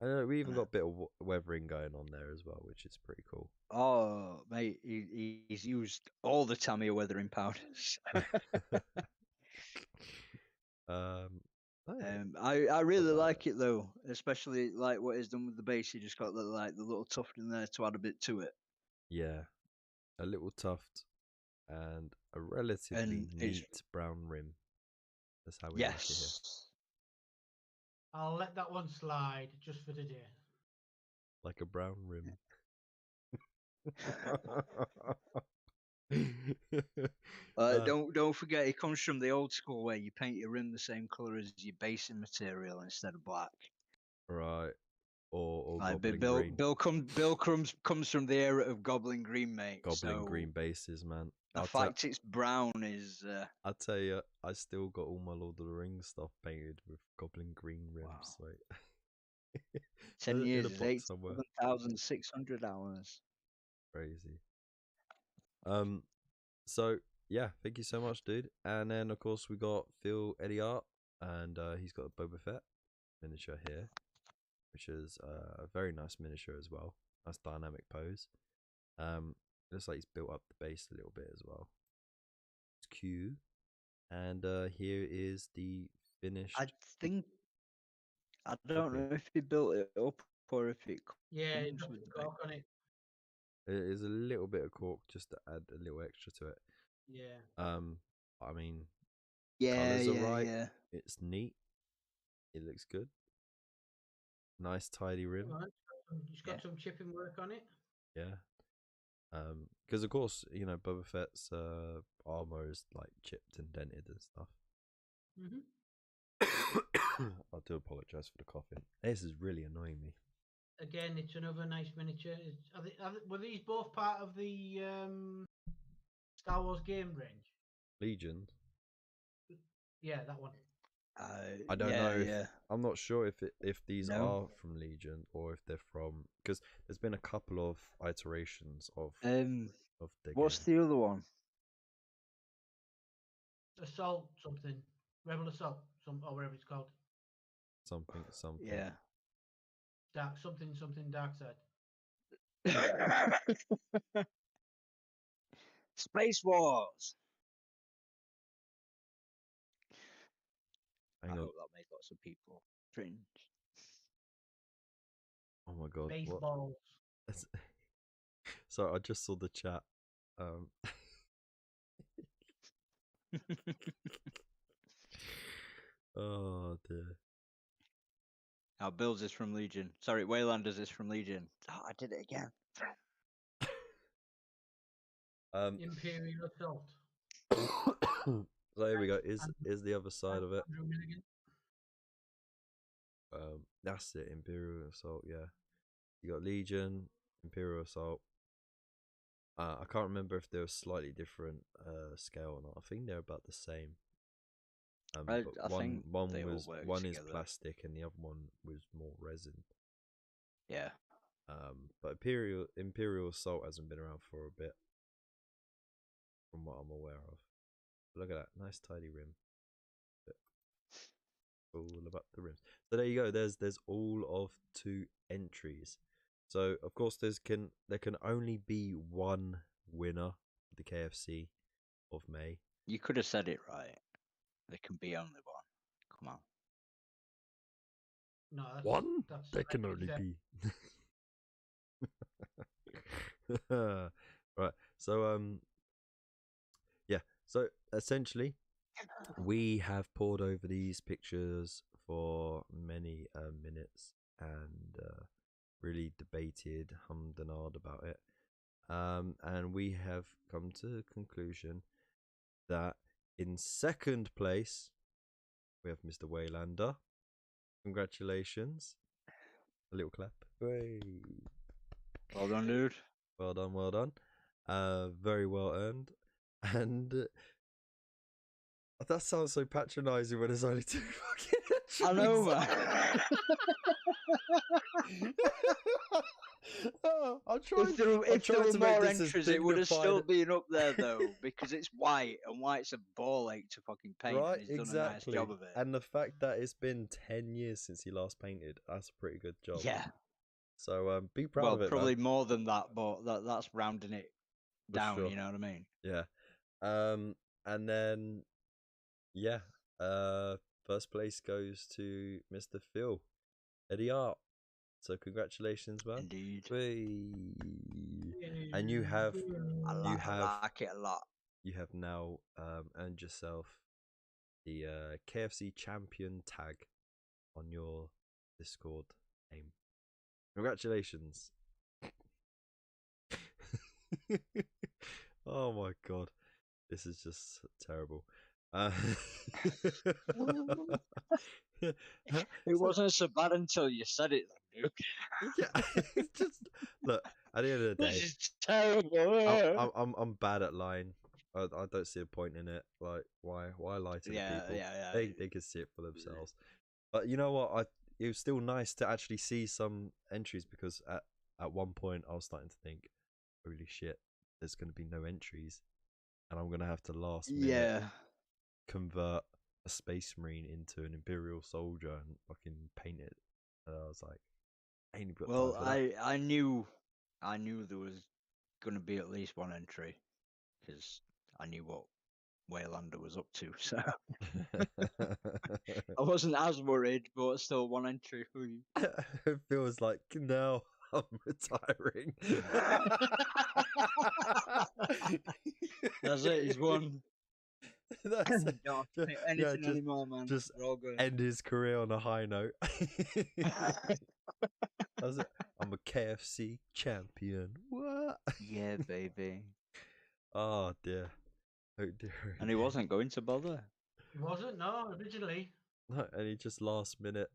We even got a bit of weathering going on there as well, which is pretty cool.
Oh, mate, he's used all the Tamiya weathering powders.
Oh,
I really
about
like it though, especially like what he's done with the base. He just got the little tuft in there to add a bit to it.
yeah, a little tuft and a relatively
And
neat brown rim. That's how we like it here.
yes,
I'll let that one slide just for today.
Like a brown rim.
don't forget, it comes from the old school where you paint your rim the same color as your basing material instead of black.
Right. Or
Like,
Goblin
Bill
Green.
Bill comes from the era of Goblin Green, mate.
Goblin
so
Green bases, man.
the fact it's brown is.
I'll tell you, I still got all my Lord of the Rings stuff painted with Goblin Green rims.
Wow.
Like
10
in a
years is
box somewhere.
87,600 hours.
Crazy. So yeah, thank you so much, dude. And then of course we got Phil Elliott, and he's got a Boba Fett miniature here, which is a very nice miniature as well. Nice dynamic pose. Looks like he's built up the base a little bit as well. It's cute. And here is the finished.
I don't know if he built it up or if it
Yeah, it
comes
dropped
with
the
the base.
cork on it.
It is a little bit of cork just to add a little extra to it.
Yeah.
I mean,
Yeah,
colors are
yeah,
right.
yeah.
It's neat. It looks good. Nice tidy rim.
Right. It's got some chipping work on it.
Yeah. Because of course, you know, Boba Fett's armor is like chipped and dented and stuff. I do apologize for the coughing. This is really annoying me.
Again, it's another nice miniature. Were these both part of the Star Wars game range?
Legion.
Yeah, that one.
I don't know.
Yeah.
I'm not sure if these
No.
are from Legion or if they're from, because there's been a couple of iterations of the
What's
game.
the other one?
Assault something. Rebel Assault, or whatever it's called.
Something.
Yeah.
Dark dark side.
Space Wars.
Hang
I
on.
hope that made lots of people cringe.
Oh my god.
Baseballs.
What? Sorry, I just saw the chat. Oh dear.
Now Bills is from Legion. Sorry, Waylanders is from Legion. Oh, I did it again.
Imperial Assault.
So here we go. Is the other side of it? That's it. Imperial Assault. Yeah, you got Legion, Imperial Assault. I can't remember if they were slightly different scale or not. I think they're about the same. But
I think
one
they all
was
work
one is
together.
plastic and the other one was more resin.
Yeah.
But Imperial Assault hasn't been around for a bit, from what I'm aware of. Look at that, nice tidy rim. All about the rims. So there you go. There's all of 2 entries. So of course there can only be one winner of the KFC of May.
You could have said it right. There can be only one. Come on.
No, that's
there can only be. Right. So yeah. So essentially, we have poured over these pictures for many minutes and really debated, hummed and hawed about it. And we have come to the conclusion that in second place we have Mr. Waylander. Congratulations. A little clap. Hooray.
Well done, dude.
Well done, well done. Very well earned. And that sounds so patronising when there's only 2 fucking entries.
I know, man.
Oh,
If there were more entries, it would have still been up there though, because it's white, and white's a ball ache to fucking paint.
Right,
And he's done a nice
exactly.
job of it.
And the fact that it's been 10 years since he last painted, that's a pretty good job.
Yeah.
So be proud
Well,
of it,
probably
man.
more than that, but that's rounding it
For
down.
sure.
You know what I mean?
Yeah. And then yeah, first place goes to Mr. Phil Eddie Art. So congratulations, man.
Indeed.
And you have
I like it a lot.
You have now earned yourself the KFC champion tag on your Discord name. Congratulations. Oh my god. This is just terrible.
It wasn't so bad until you said it, Duke.
Yeah, it's just look. At the end of the day,
This is terrible.
I'm bad at lying. I don't see a point in it. Like, why lie to the people?
Yeah.
They can see it for themselves. But you know what? It was still nice to actually see some entries, because at one point I was starting to think, holy shit, there's going to be no entries, and I'm going to have to last minute convert a Space Marine into an Imperial soldier and fucking paint it. And I was like, I ain't got time for that.
I knew there was going to be at least one entry, because I knew what Waylander was up to, so I wasn't as worried, but still one entry for you.
It feels like now I'm retiring.
That's it, he's won.
That's it.
Don't think anything anymore, man.
Just end his career on a high note. That's it. I'm a KFC champion. What?
Yeah, baby.
Oh dear. Oh dear.
And he wasn't going to bother.
He wasn't, no, originally.
No, and he just last minute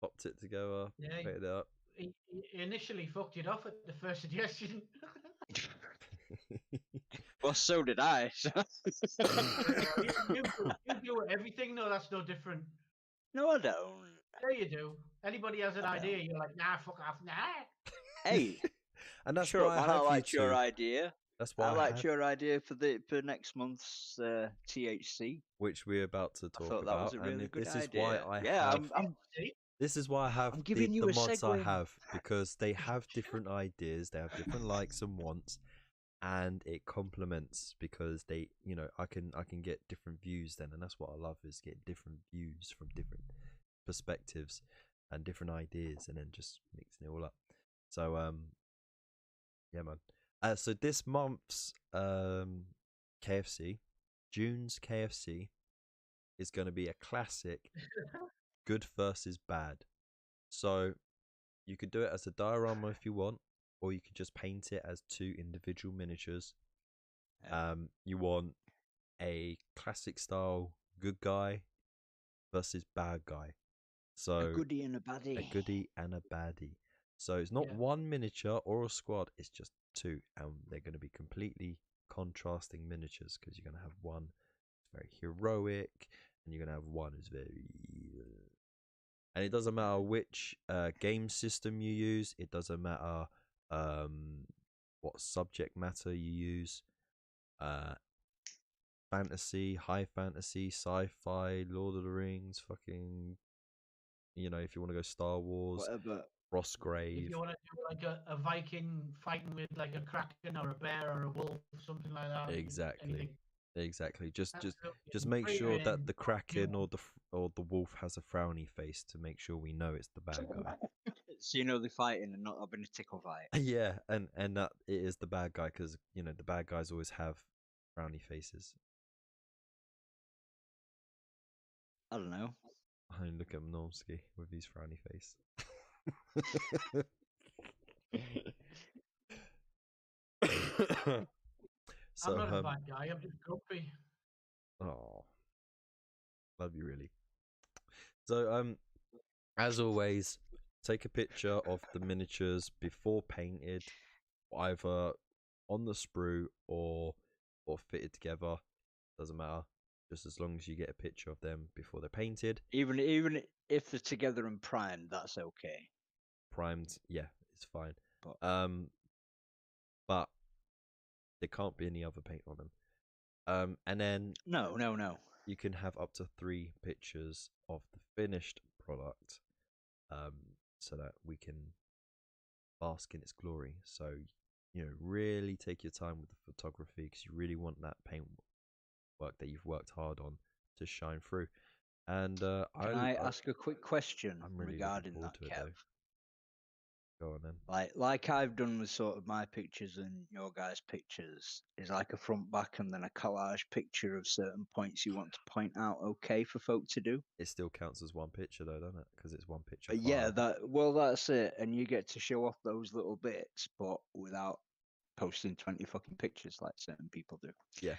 popped it together, painted it up.
He initially fucked it off at the first suggestion.
Well, so did I.
you do everything, no, that's no different.
No, I don't.
Yeah, you do. Anybody has an idea, you're like, nah, fuck off, nah.
Hey,
and that's
sure,
why
man, I liked your idea.
That's why
I liked your idea for next month's THC,
which we're about to talk
that
about.
Was a really
and
good
this
idea.
is why I have. This is why I have
I'm giving you
the
a
mods
segue.
I have, because they have different ideas, they have different likes and wants, and it complements, because they, you know, I can get different views then, and that's what I love, is get different views from different perspectives and different ideas, and then just mixing it all up. So yeah, man. So this month's KFC, June's KFC, is going to be a classic good versus bad. So you could do it as a diorama if you want, or you could just paint it as 2 individual miniatures. You want a classic style good guy versus bad guy. So
a goodie and a baddie.
A goodie and a baddie. So it's not one miniature or a squad, it's just 2, and they're going to be completely contrasting miniatures, because you're going to have one very heroic, and you're going to have one who's very evil. And it doesn't matter which game system you use, it doesn't matter what subject matter you use, fantasy, high fantasy, sci-fi, Lord of the Rings, fucking, you know, if you want to go Star Wars,
whatever.
Frostgrave.
If you want to do like a Viking fighting with like a kraken or a bear or a wolf, something like that.
Exactly. Exactly. Just
Absolutely.
make sure that the kraken
you.
or the wolf has a frowny face to make sure we know it's the bad guy.
So you know they're fighting and not having a tickle fight.
Yeah, and that it is the bad guy, because you know the bad guys always have frowny faces.
I don't know.
I mean, look at Normsky with his frowny face. So,
I'm not a bad guy, I'm just grumpy.
Oh, love you really. So as always, take a picture of the miniatures before painted, either on the sprue or fitted together. Doesn't matter. Just as long as you get a picture of them before they're painted.
Even if they're together and primed, that's okay.
Primed, yeah, it's fine.
But
But there can't be any other paint on them. And then
no.
you can have up to 3 pictures of the finished product, so that we can bask in its glory. So, really take your time with the photography because you really want that paint work that you've worked hard on to shine through. And
Can I ask a quick question
I'm really
regarding
looking
that,
forward to it,
Kev?
Go on then.
Like I've done with sort of my pictures and your guys' pictures, is like a front, back, and then a collage picture of certain points you want to point out. Okay for folk to do.
It still counts as one picture though, doesn't it? Because it's one picture.
Yeah,
file.
that's it, and you get to show off those little bits, but without posting 20 fucking pictures like certain people do.
Yeah.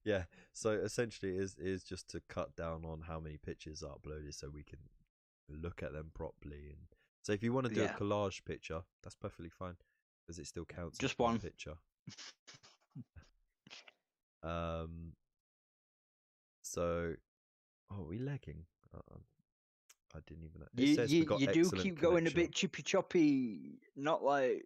Yeah. So essentially, it is just to cut down on how many pictures are uploaded, so we can look at them properly. And so, if you want to do a collage picture, that's perfectly fine because it still counts
Just
as one
one
picture. So, are we lagging? I didn't even know. It says we got
you do
excellent
keep going a
connection.
bit chippy choppy, not like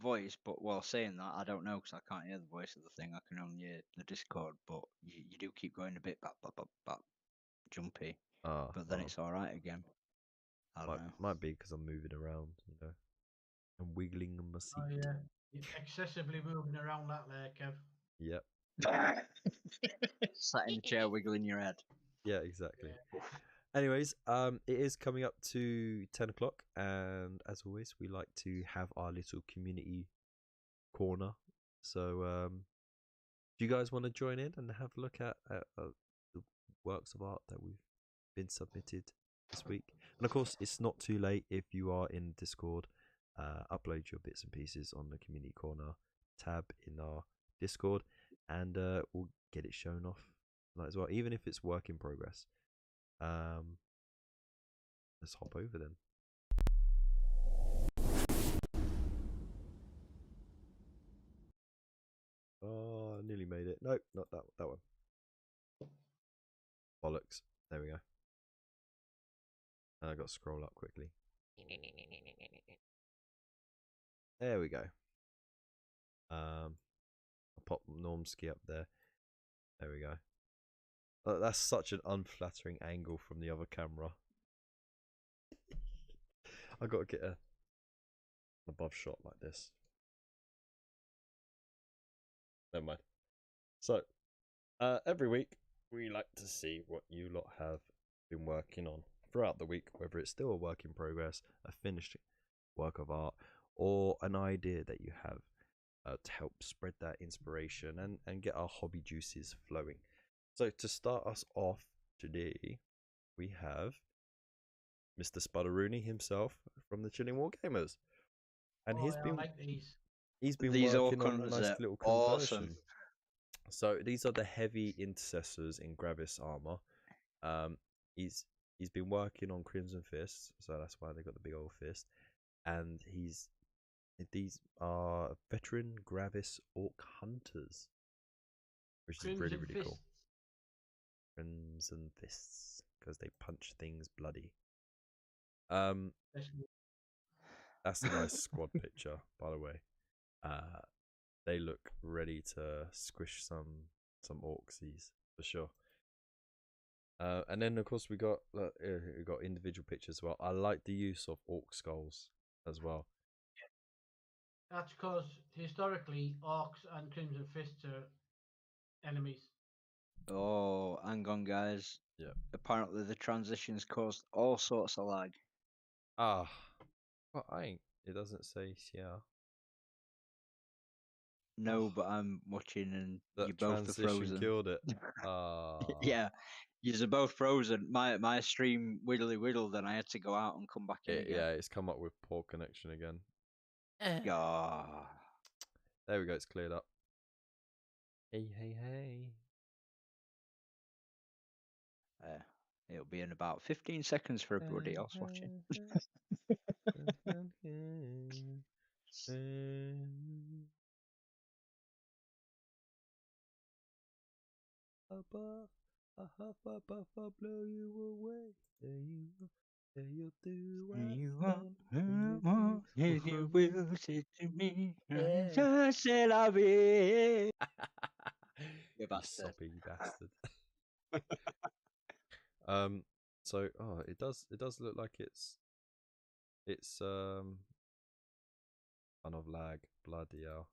voice, but while saying that, I don't know because I can't hear the voice of the thing. I can only hear the Discord, but you do keep going a bit bap, jumpy. But then it's all right again. I don't know.
Might be because I'm moving around, I'm wiggling in my seat.
Oh yeah, you're excessively moving around that there, Kev.
Yep.
Sat in the chair wiggling your head.
Yeah, exactly.
Yeah.
Anyways, it is coming up to 10 o'clock, and as always, we like to have our little community corner. So, do you guys want to join in and have a look at the works of art that we've been submitted this week? And of course, it's not too late if you are in Discord. Upload your bits and pieces on the community corner tab in our Discord, and we'll get it shown off as well, even if it's work in progress. Let's hop over then. Oh, I nearly made it. Nope, not that one. Bollocks. There we go. I got to scroll up quickly. There we go. I'll pop Normski up there. There we go. That's such an unflattering angle from the other camera. I got to get an above shot like this. Never mind. So, every week we like to see what you lot have been working on throughout the week, whether it's still a work in progress, a finished work of art, or an idea that you have to help spread that inspiration and get our hobby juices flowing. So to start us off today, we have Mr. Spudderoony himself from the Chilling Wargamers, and he's been working on a nice little conversion.
Awesome.
So these are the heavy intercessors in Gravis armor. He's been working on Crimson Fists, so that's why they got the big old fist. And these are veteran Gravis Orc Hunters, which is really, really cool. Crimson Fists, because they punch things bloody. That's a nice squad picture, by the way. They look ready to squish some orcsies for sure. And then of course we got individual pictures as well. I like the use of orc skulls as well.
That's because historically orcs and Crimson Fists are enemies.
Oh, hang on, guys.
Yeah.
Apparently the transitions caused all sorts of lag.
Well, it doesn't say yeah.
No, but I'm watching and
that
you both are frozen.
Killed it.
Yeah, you're both frozen. My stream wiggled and I had to go out and come back in again.
Yeah, it's come up with poor connection again.
Ah.
There we go, it's cleared up. Hey.
It'll be in about 15 seconds for everybody else watching.
A huff, a puff, I'll blow you away. There you do what
You
man,
want, if you will, say to me,
Yeah.
c'est la vie. You
You
bastard.
soppy bastard. So it does look like it's kind of lag. Bloody hell.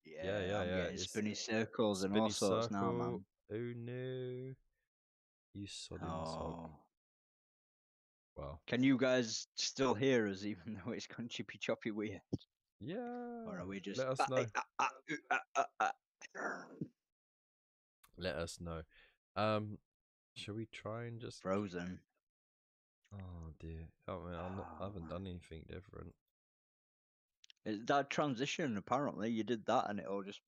Yeah, I'm getting
It's
spinny circles and all
spinny
sorts now, man.
circle. Oh no. You sodding sock.
Oh.
Well.
Can you guys still hear us even though it's gone chippy choppy weird?
Yeah.
Or are we just
Let us know.
uh.
Let us know. Shall we try and just
Frozen?
Oh dear. I mean, I haven't done anything different.
That transition, apparently, you did that and it all just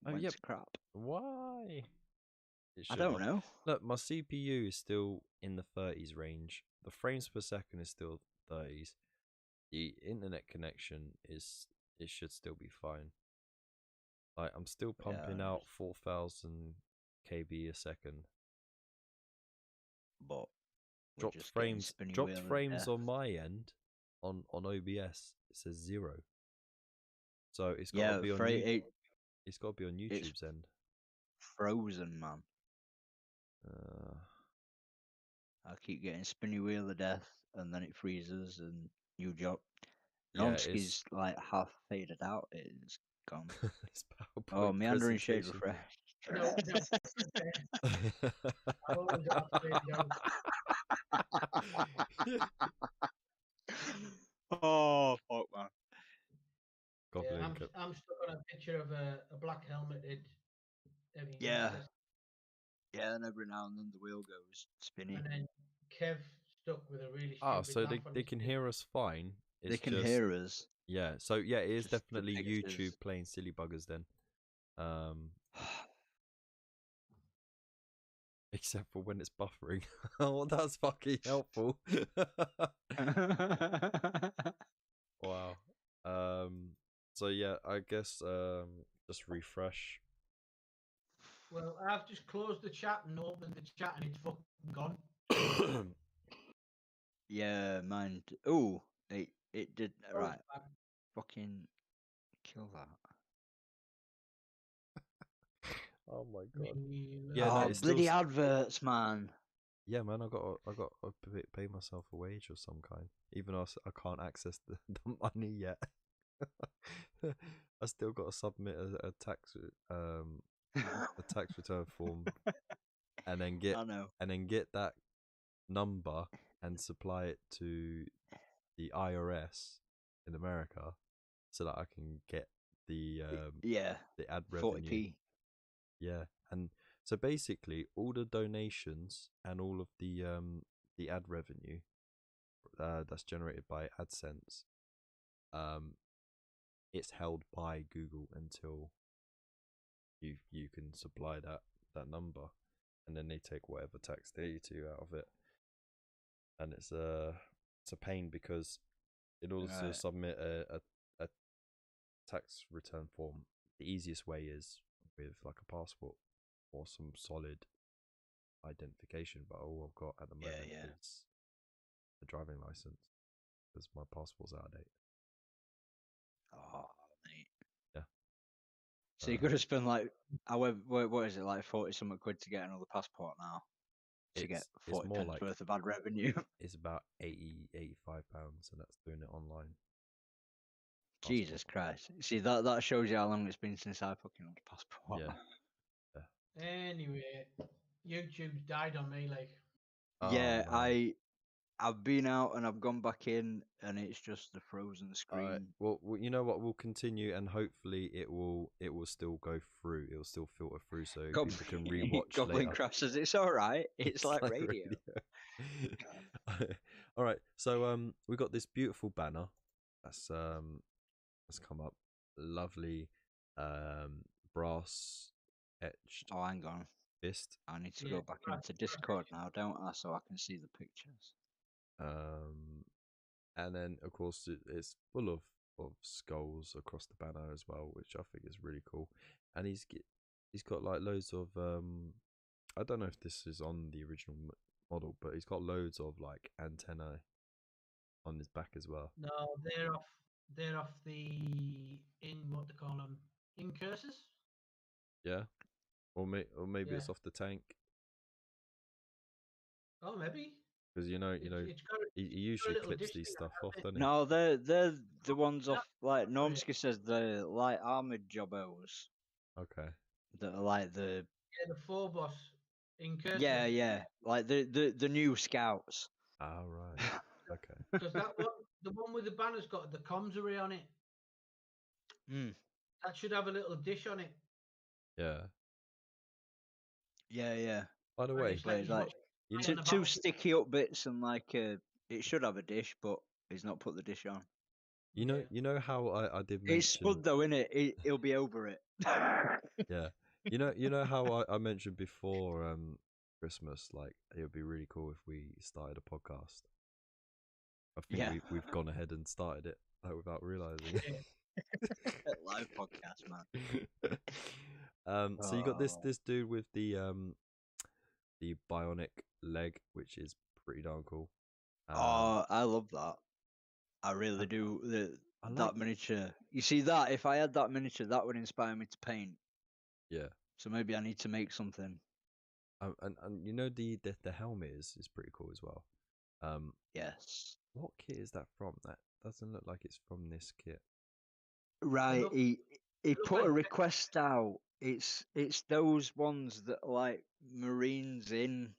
went to crap.
Why?
I don't know.
Look, my CPU is still in the 30s range. The frames per second is still 30s. The internet connection it should still be fine. Like I'm still pumping out 4,000 KB a second.
But
dropped frames on my end on OBS. It says 0. So it's got to be on it's got to be on YouTube's end.
Frozen, man. I keep getting spinny wheel of death, and then it freezes, and you drop. Nonsky's like half faded out. It's gone.
It's PowerPoint
meandering shade refresh. Oh fuck, man.
Yeah, I'm stuck on a picture of a black helmeted.
Yeah, and every now and then the wheel goes spinny.
And then Kev stuck with a really stupid
so they can hear us fine.
They can hear us.
Yeah, so yeah, it is definitely YouTube playing silly buggers then. Except for when it's buffering. Oh, that's fucking helpful. Wow. So yeah, I guess just refresh.
Well, I've just closed the chat and opened the chat and it's fucking gone.
Yeah, mine. Oh, it did right. Fucking kill that.
Oh my god.
Yeah, bloody adverts, man.
Yeah, man, I got to pay myself a wage of some kind, even though I can't access the money yet. I still got to submit a tax return form, and then get that number and supply it to the IRS in America, so that I can get the ad revenue.
40p.
Yeah, and so basically all the donations and all of the ad revenue that's generated by AdSense, it's held by Google until you can supply that number, and then they take whatever tax they need to out of it. And it's a pain because in order to submit a tax return form, the easiest way is with like a passport or some solid identification, but all I've got at the moment is a driving license because my passport's out of date.
Oh, mate.
Yeah.
So you could have spent like, what is it, like 40 something quid to get another passport now? To get 40 pence like, worth of ad revenue.
It's about 85 pounds, and that's doing it online.
Jesus Christ! See that shows you how long it's been since I fucking had a passport.
Yeah.
Anyway, YouTube's died on me, like.
Yeah, no. I've been out and I've gone back in, and it's just the frozen screen.
Well, you know what? We'll continue, and hopefully it will still go through. It will still filter through, so people can rewatch
Goblin
later.
crashes. It's all right. It's like radio.
All right. So we got this beautiful banner that's come up. Lovely brass etched.
Oh, hang on.
Fist.
I need to go back into Discord now, don't I? So I can see the pictures.
And then of course it's full of of skulls across the banner as well, which I think is really cool. And he's got like loads of I don't know if this is on the original model, but he's got loads of like antennae on his back as well.
No, they're off. They're off the what they call them incurses.
Yeah, or maybe
Yeah.
it's off the tank.
Oh, maybe.
Because you know,
It's got
he usually
little
clips
dish
these
thing
stuff
on
off,
it.
doesn't he?
No, they're the ones
No,
off like
no, it-
Normsky says the light armored jobbos
Okay.
that are like the
Yeah, the four boss incurses.
yeah like the new scouts.
Ah, right. Okay.
Because that one, the one with the banner's got the comms array on it.
Mm.
That should have a little dish on it.
Yeah.
Yeah.
By the
And
way,
it's
But
like
it's
he's
like
watching
you
on
two,
the
two
battlefield.
sticky up bits and like it should have a dish, but he's not put the dish on.
Yeah.
you know how I did
It's
mention.
spud though, innit? He'll be over it.
Yeah. You know how I mentioned before Christmas, like it would be really cool if we started a podcast. I think
Yeah.
we've gone ahead and started it without realizing.
Live podcast, man.
So you got this
Oh.
this dude with the bionic leg, which is pretty darn cool.
Oh, I love that. I really
I-
do.
I like
That miniature. You see that? If I had that miniature, that would inspire me to paint.
yeah.
So maybe I need to make something.
And you know the helmet is pretty cool as well.
Yes.
What kit is that from? That doesn't look like it's from this kit.
Right.
look-
He
look
put a
like-
request out. It's those ones that are like Marines in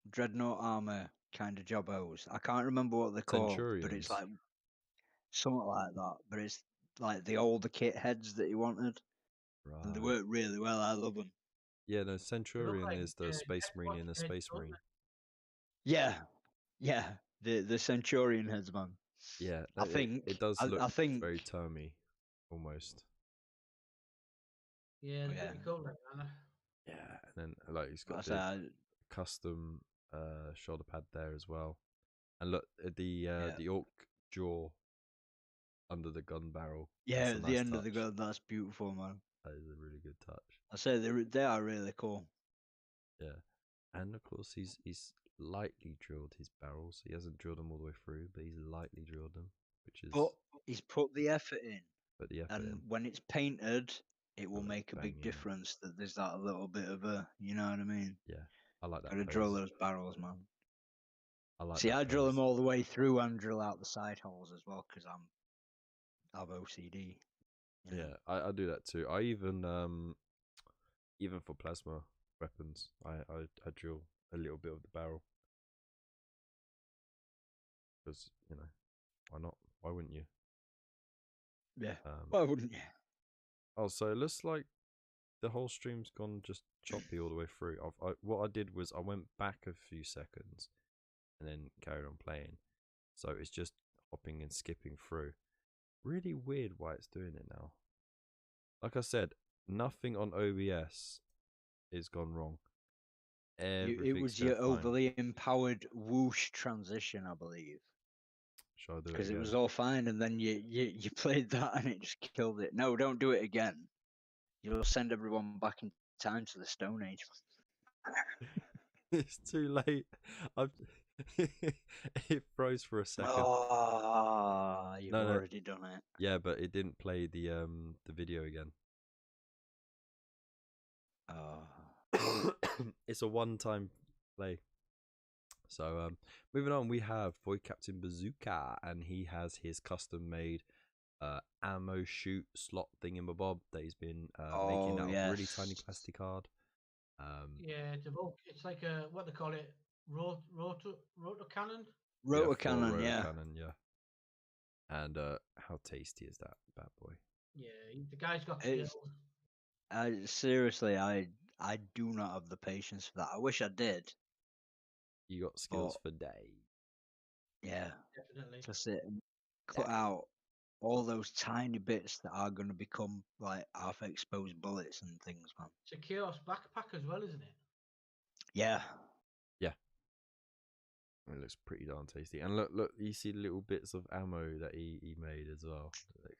dreadnought armor kind of jobbos. I can't remember what they're called, but it's
Centurions.
like something like that. But it's like the older kit heads that he wanted, and they
Right.
work really well. I love them.
Yeah, no, Centurion
like,
is the Space Marine in a
Death Watch
Space
heads, don't
Marine.
Yeah. The Centurion heads, man.
Yeah,
I think
it does look
I think
very termy, almost.
Yeah, they're
Yeah.
pretty cool. Like, aren't they?
Yeah, and then like he's got
I
the
say
custom shoulder pad there as well, and look at the
Yeah.
orc jaw under the gun barrel.
yeah,
That's a
at the
nice
end of the
touch.
gun, that's beautiful, man.
That is a really good touch.
I say they are really cool.
Yeah, and of course he's lightly drilled his barrels. He hasn't drilled them all the way through, but he's lightly drilled them, which is
But he's put the effort in,
put the effort
and
in.
when it's painted, it will
Oh,
make a big
banging.
difference. That there's that little bit of a, you know what I mean?
Yeah, I like that.
Gotta
pose.
drill those barrels, man.
I like.
See,
that
I drill
pose.
them all the way through and drill out the side holes as well because I have OCD. you know.
Yeah, I do that too. I even for plasma weapons, I drill a little bit of the barrel because why not? Why wouldn't you?
Yeah. Why wouldn't you?
Oh, so it looks like the whole stream's gone just choppy all the way through. What I did was I went back a few seconds and then carried on playing, so it's just hopping and skipping through. Really weird why it's doing it now. Like I said, nothing on OBS is gone wrong.
It was your overly empowered whoosh transition, I believe.
Shall I do it
Because it
again?
was all fine, and then you played that and it just killed it. No, don't do it again. You'll send everyone back in time to the Stone Age.
It's too late. It froze for a second.
Oh, you've
No.
already done it.
Yeah, but it didn't play the video again.
Oh.
It's a one-time play. So moving on, we have Void Captain Bazooka, and he has his custom-made ammo chute slot thingamabob that he's been making out of really tiny
yes.
plastic card.
Yeah, it's like a what they call it, rotor cannon.
Rotor
full
cannon,
rotor
yeah.
cannon, yeah. And how tasty is that bad boy?
Yeah, the guy's got
It's-
skills.
Seriously, I do not have the patience for that. I wish I did.
You got skills for days.
Yeah.
Definitely.
To sit and cut out all those tiny bits that are going to become like half exposed bullets and things, man.
It's a chaos backpack as well, isn't it?
Yeah.
Yeah. It looks pretty darn tasty. And look, you see little bits of ammo that he made as well. Like,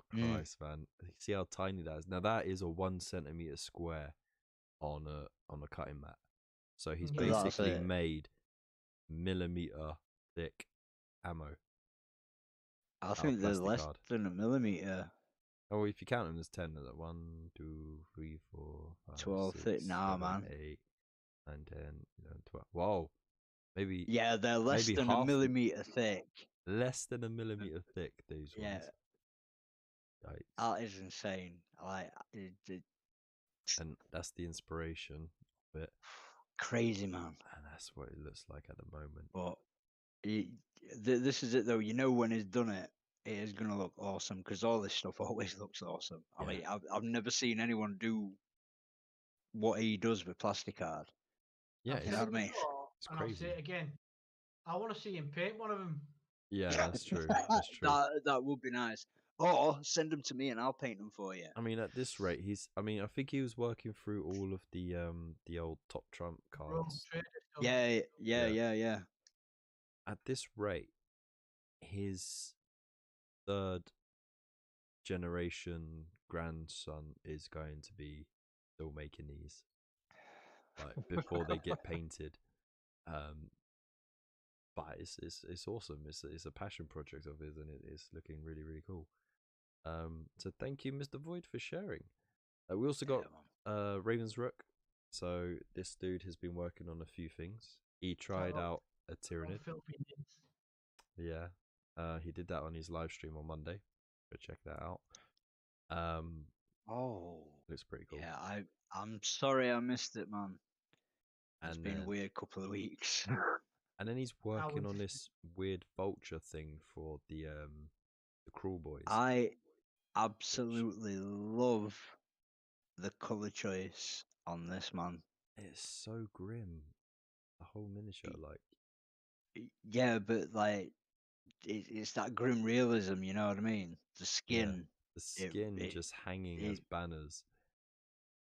Christ, man. See how tiny that is. Now that is a 1 centimeter square on a cutting mat. So he's
Yeah.
basically made millimeter thick ammo.
I think they're
plastic
less
card.
than a millimeter.
Oh, if you count them, there's 10. There's 1, 2, 3, 4, 5,
12
6,
thick. Nah,
7,
man.
8, 9, 10, 11, 12. Whoa. Maybe
Yeah, they're less
maybe
than a
half
millimeter thick.
less than a millimeter thick, these
Yeah.
ones. Yikes.
That is insane.
And that's the inspiration of it.
Crazy, man.
And that's what it looks like at the moment.
But this is it, though. You know, when he's done it, it is going to look awesome because all this stuff always looks awesome. I mean, I've never seen anyone do what he does with plastic card.
Yeah,
I've
you know
said
what I mean?
before,
it's
and I'll say
crazy.
it again. I want to see him paint one of them.
Yeah, that's true. That's true.
That would be nice. Or send them to me and I'll paint them for you.
I mean, at this rate, I think he was working through all of the old Top Trump cards.
Yeah.
At this rate, his third generation grandson is going to be still making these, like, before they get painted. But it's awesome. It's a passion project of his, and it's looking really, really cool. So thank you, Mr. Void, for sharing. We also got Raven's Rook. So this dude has been working on a few things. He tried out a Tyrannid. Yeah. He did that on his live stream on Monday. Go check that out. Looks pretty cool.
Yeah, I'm sorry I missed it, man. It's
And
been a
then,
weird couple of weeks.
and then he's working on this weird vulture thing for the Cruel Boys.
I absolutely love the color choice on this, man.
It's so grim. The whole miniature, like.
Yeah, but like it's that grim realism, you know what I mean? The skin.
The skin just hanging as banners.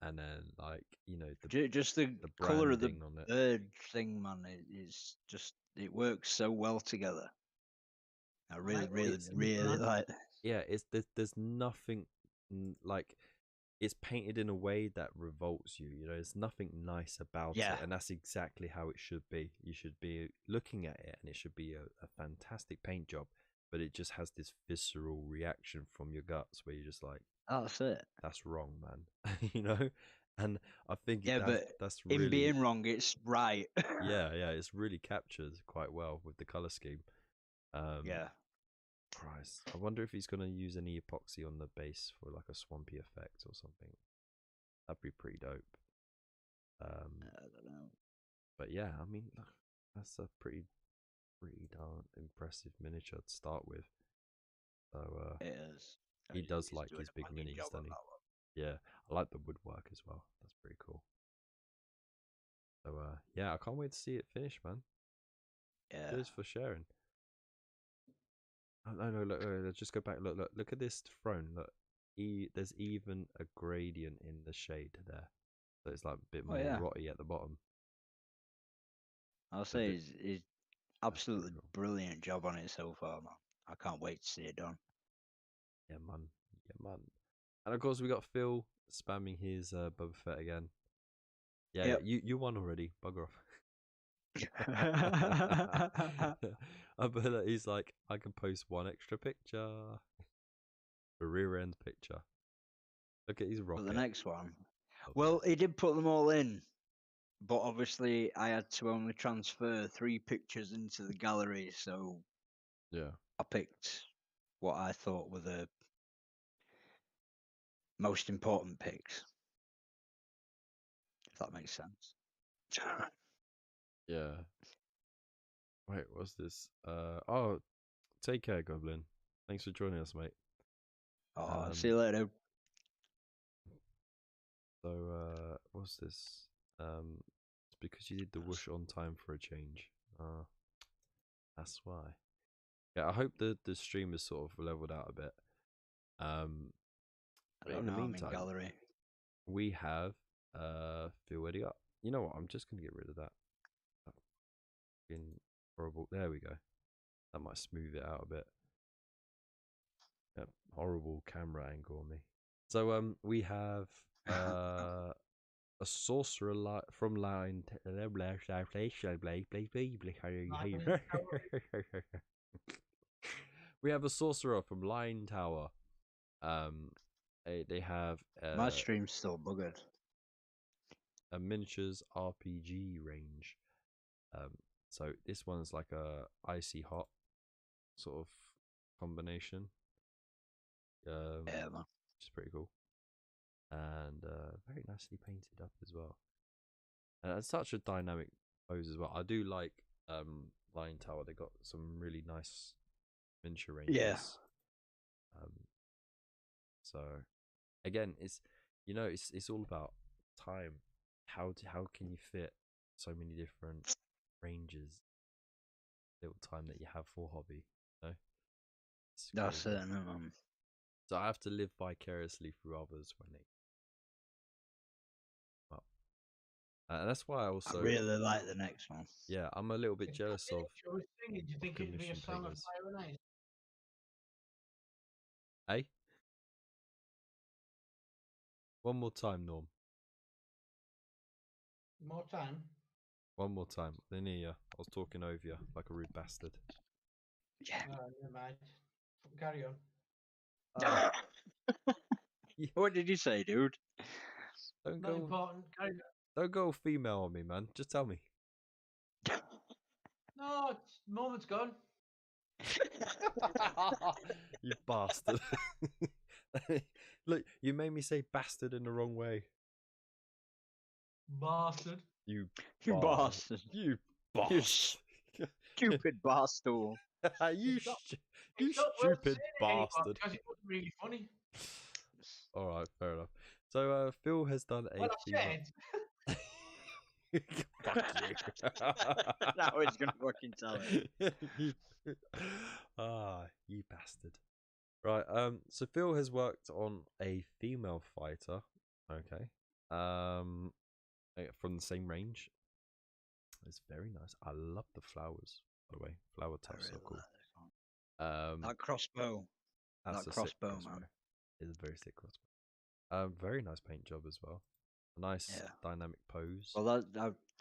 And then, like, you know,
just the
the
color of the
branding on it.
bird thing, man. It works so well together. I really like.
Yeah, there's nothing like, it's painted in a way that revolts you. You know, there's nothing nice about it, and that's exactly how it should be. You should be looking at it, and it should be a fantastic paint job, but it just has this visceral reaction from your guts where you're just like,
that's it.
That's wrong, man. You know, and I think that's
in
really,
being wrong, it's right.
yeah, it's really captured quite well with the color scheme. Christ, I wonder if he's gonna use any epoxy on the base for like a swampy effect or something. That'd be pretty dope. I
don't know.
But yeah, I mean, that's a pretty darn impressive miniature to start with. So
it is.
He does like his big minis, doesn't he? Yeah, I like the woodwork as well. That's pretty cool. So yeah, I can't wait to see it finish, man.
Yeah.
Cheers for sharing. Oh, no, look, just go back. Look at this throne. Look, there's even a gradient in the shade there, so it's like a bit more rotty at the bottom.
I'll say he's absolutely brilliant job on it so far, man. I can't wait to see it done.
Yeah, man. And of course, we got Phil spamming his Boba Fett again. Yeah, you won already. Bugger off. I bet he's like, I can post one extra picture. A rear end picture. Look at his rocket.
For the next one. Well, he did put them all in, but obviously I had to only transfer 3 pictures into the gallery, so I picked what I thought were the most important picks. If that makes sense.
Yeah. Wait, what's this? Oh, take care, Goblin. Thanks for joining us, mate.
See you later.
So, what's this? It's because you did the whoosh on time for a change. That's why. Yeah, I hope the stream is sort of leveled out a bit. But in the meantime,
gallery.
we have Phil Edgar. You know what? I'm just gonna get rid of that. Horrible. There we go. That might smooth it out a bit. Yep, horrible camera angle on me. So we have a sorcerer from line. We have a sorcerer from Line Tower. They have
My stream's still buggered.
a miniatures RPG range. So this one's like a icy hot sort of combination.
Yeah, man.
Which is pretty cool, and very nicely painted up as well. And it's such a dynamic pose as well. I do like Lion Tower. They got some really nice miniature ranges.
Yeah.
So again, it's all about time. How can you fit so many different ranges? Little time that you have for hobby, you know?
That's it, man.
So I have to live vicariously through others when they. Well, and that's why I also
really like the next one.
Yeah, I'm a little bit jealous of.
Do you think it'd be a
commission
song of
painters.
Fire and Ice?
Hey, one more time, Norm.
More time.
One more time. I didn't hear you. I was talking over you like a rude bastard.
Yeah.
Never mind. Carry on.
What did you say, dude?
Don't
Not
go.
important. Carry on.
Don't go female on me, man. Just tell me.
No, moment's gone.
You bastard. Look, you made me say bastard in the wrong way.
Bastard.
You
bastard.
You bastard.
Stupid bastard.
you
It's not
stupid bastard.
Because it wasn't really funny.
All right, fair enough. So Phil has done a.
Well, I said.
Fuck you.
Now he's gonna fucking tell it.
You bastard. Right, so Phil has worked on a female fighter. Okay. From the same range. It's very nice. I love the flowers, by the way. Flower touch so cool.
That crossbow.
That's
that
a sick
crossbow, man.
It's a very sick crossbow. Very nice paint job as well. A nice dynamic pose.
Well,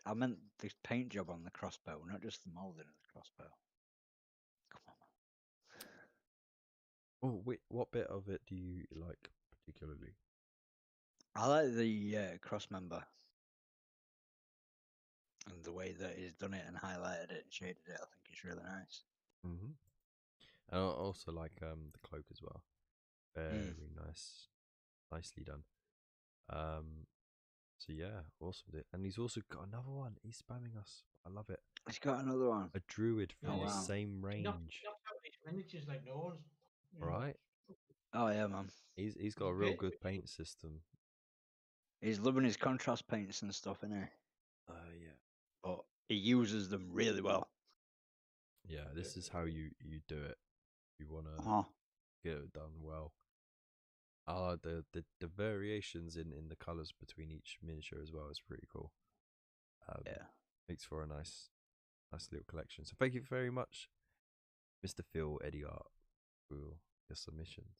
I meant the paint job on the crossbow, not just the moulding of the crossbow. Come on, man.
Oh, wait, what bit of it do you like particularly?
I like the cross member and the way that he's done it and highlighted it and shaded it. I think it's really nice.
Mm-hmm. And I also like the cloak as well. Very nice, nicely done. So yeah, awesome. And he's also got another one. He's spamming us. I love it.
He's got another one.
A druid from the
wow.
same range.
Not miniatures like no one's.
Right.
Oh yeah, man.
He's got a real good paint system.
He's loving his contrast paints and stuff, isn't he?
Yeah.
But he uses them really well.
Yeah, this is how you do it. You wanna get it done well. The variations in the colours between each miniature as well is pretty cool. Makes for a nice little collection. So thank you very much, Mr. Phil Eddie Art, for your submissions.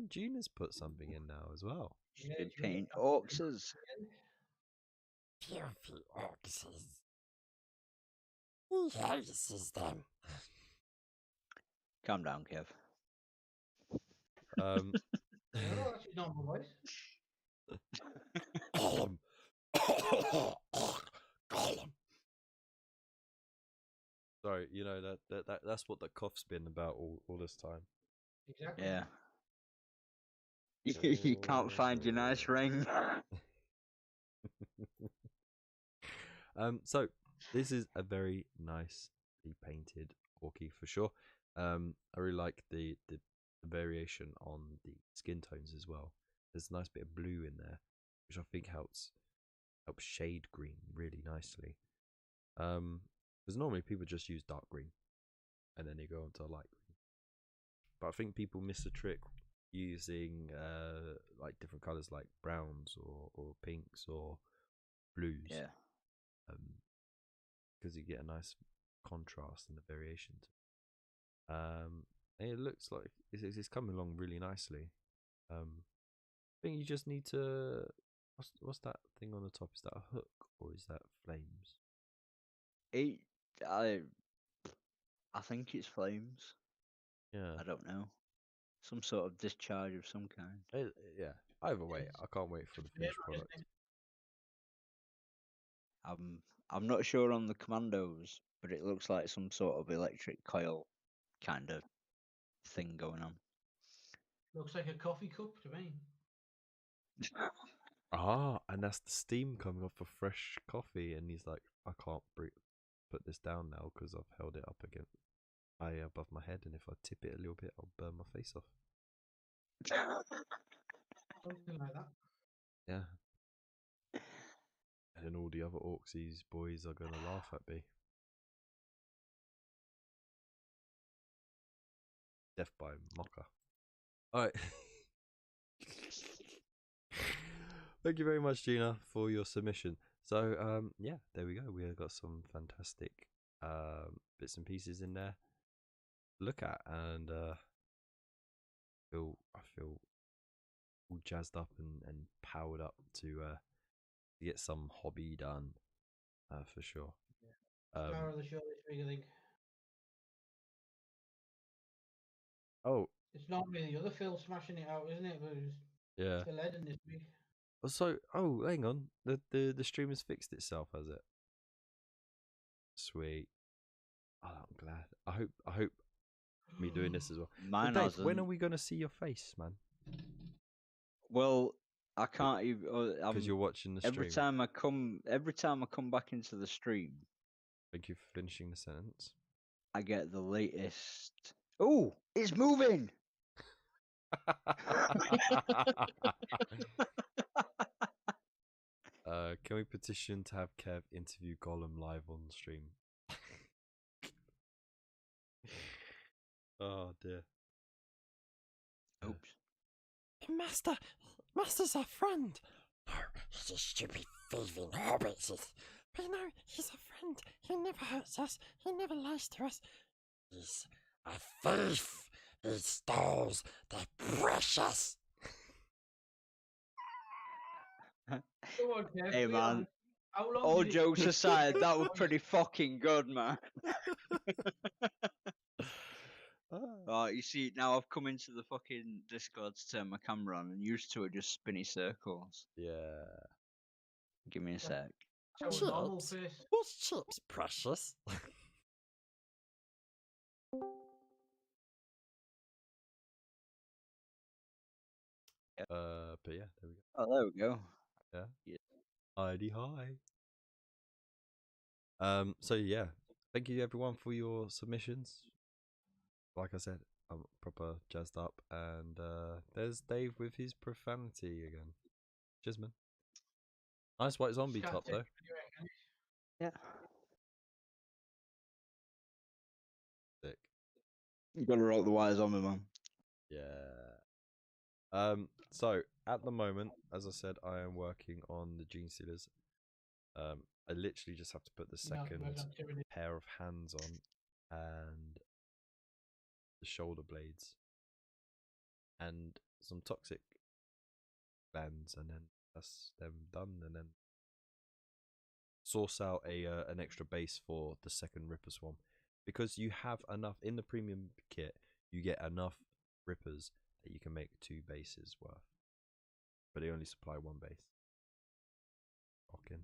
Gina's put something in now as well.
Big paint orcses.
Filthy orcses. He hates them.
Calm down, Kev.
No, that's his normal voice.
Sorry, you know that's what the cough's been about all this time.
Exactly.
Yeah. You can't find your nice ring.
So this is a very nicely painted orky for sure. I really like the variation on the skin tones as well. There's a nice bit of blue in there, which I think helps shade green really nicely. Because normally people just use dark green and then they go on to light green. But I think people miss the trick using like different colours like browns or pinks or blues.
Yeah.
because you get a nice contrast and the variation. And it looks like it's coming along really nicely. I think you just need to. What's that thing on the top? Is that a hook or is that flames?
I think it's flames.
Yeah.
I don't know. Some sort of discharge of some kind.
Yeah. Either way, I can't wait for the finished
Isn't
product.
it?
I'm not sure on the commandos, but it looks like some sort of electric coil kind of thing going on.
Looks like a coffee cup to me.
And that's the steam coming off of fresh coffee, and he's like, I can't put this down now because I've held it up above my head, and if I tip it a little bit, I'll burn my face off.
Something like that.
Yeah. And then all the other Orcsies boys are gonna laugh at me. Death by mocker. Alright. Thank you very much, Gina, for your submission. So, yeah, there we go. We have got some fantastic bits and pieces in there to look at, and I feel all jazzed up and powered up to get some hobby done, for sure.
Star of the show this week, I think.
Oh,
It's not really the other Phil smashing it out, isn't it? But it's
yeah.
Phil Eden this week.
So, hang on. The stream has fixed itself, has it? Sweet. Oh, I'm glad. I hope me doing this as well.
Mine
Dave,
hasn't.
when are we gonna see your face, man?
Well, I can't even.
Because you're watching the stream.
Every time I come back into the stream,
Thank you for finishing the sentence.
I get the latest. Oh, it's moving!
Can we petition to have Kev interview Gollum live on the stream? Oh dear.
Oops.
Master's our friend. No, he's a stupid thieving hobbit. But no, he's a friend. He never hurts us. He never lies to us. He's a thief. He steals the precious.
Come on, Kev.
Hey,
be
man.
honest. How long
All
did it
jokes
take
aside,
you-
that was pretty fucking good, man. You see, now I've come into the fucking Discord to turn my camera on, and used to it just spinny circles.
Yeah.
Give me a sec.
Show a normal
Chips.
face.
What's chips, precious?
But yeah, there we go.
Oh, there we go.
Yeah.
Yeah.
Heidi, hi. So yeah, thank you everyone for your submissions. Like I said, I'm proper jazzed up, and there's Dave with his profanity again. Chisman. Nice white zombie
Scat
top
tip,
though.
what do you reckon?
Yeah.
Sick.
You gotta rock the wires on me, man.
Yeah. So at the moment, as I said, I am working on the Gene Stealers. I literally just have to put the
No,
second
we're not doing it.
pair of hands on and the shoulder blades and some toxic glands, and then that's them done, and then source out an extra base for the second Ripper Swarm, because you have enough in the premium kit. You get enough Rippers that you can make 2 bases worth, but they only supply 1 base. Rockin'.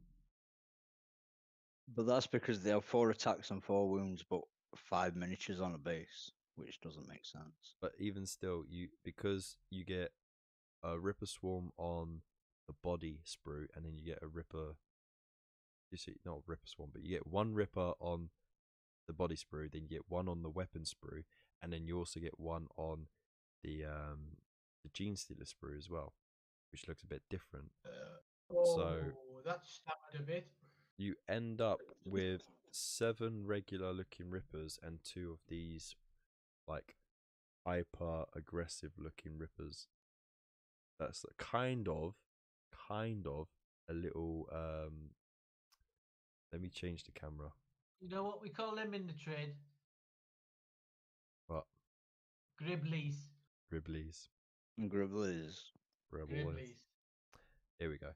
But that's because they have 4 attacks and 4 wounds, but 5 miniatures on a base, which doesn't make sense.
But even still, because you get a Ripper Swarm on the body sprue, and then you get a Ripper. You see, not Ripper Swarm, but you get 1 Ripper on the body sprue, then you get 1 on the weapon sprue, and then you also get 1 on the Gene Stealer sprue as well, which looks a bit different.
Oh, that's stammered a bit.
You end up with 7 regular looking Rippers and 2 of these like hyper aggressive looking Rippers. That's kind of a little let me change the camera
You know what we call them in the trade?
What?
Griblies.
Riblies.
Gribblies.
Rebel.
Griblies.
Here we go.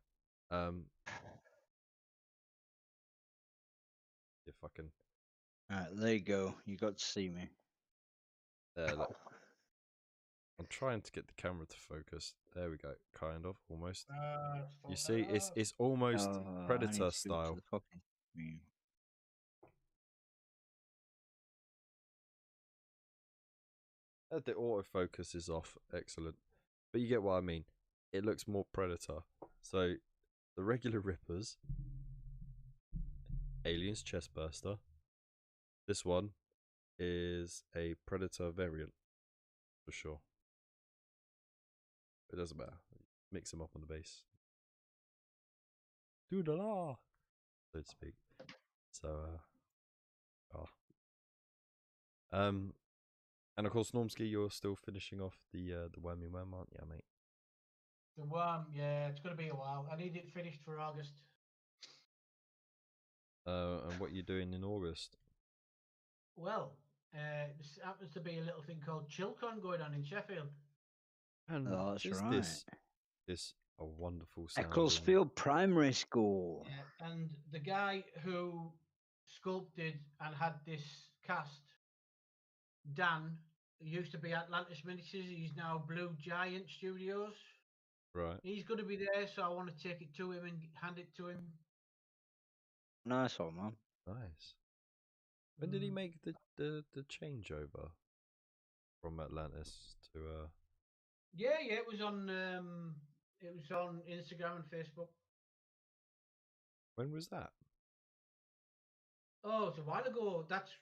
You fucking.
Alright, there you go. You got to see me.
There, look. I'm trying to get the camera to focus. There we go. Kind of, almost. You see, it's almost
Oh, I need
Predator
to speak to
style.
the fucking screen.
The autofocus is off. Excellent. But you get what I mean. It looks more Predator. So, the regular Rippers. Aliens Chestburster. This one is a Predator variant. For sure. It doesn't matter. Mix them up on the base. Doo-da-la! So to speak. So, and of course, Normski, you're still finishing off the Whammy Wham, aren't you, mate?
The worm, yeah, it's going to be a while. I need it finished for August.
And what are you doing in August?
Well, this happens to be a little thing called ChillCon going on in Sheffield.
And
Oh, that's
is
right.
this a wonderful sound?
Ecclesfield Primary School.
Yeah, and the guy who sculpted and had this cast, Dan, used to be Atlantis Miniatures. He's now Blue Giant Studios.
Right.
He's going to be there, so I want to take it to him and hand it to him.
Nice one, man.
Nice. When did he make the changeover from Atlantis to
Yeah, it was on Instagram and Facebook.
When was that?
Oh, it's a while ago. That's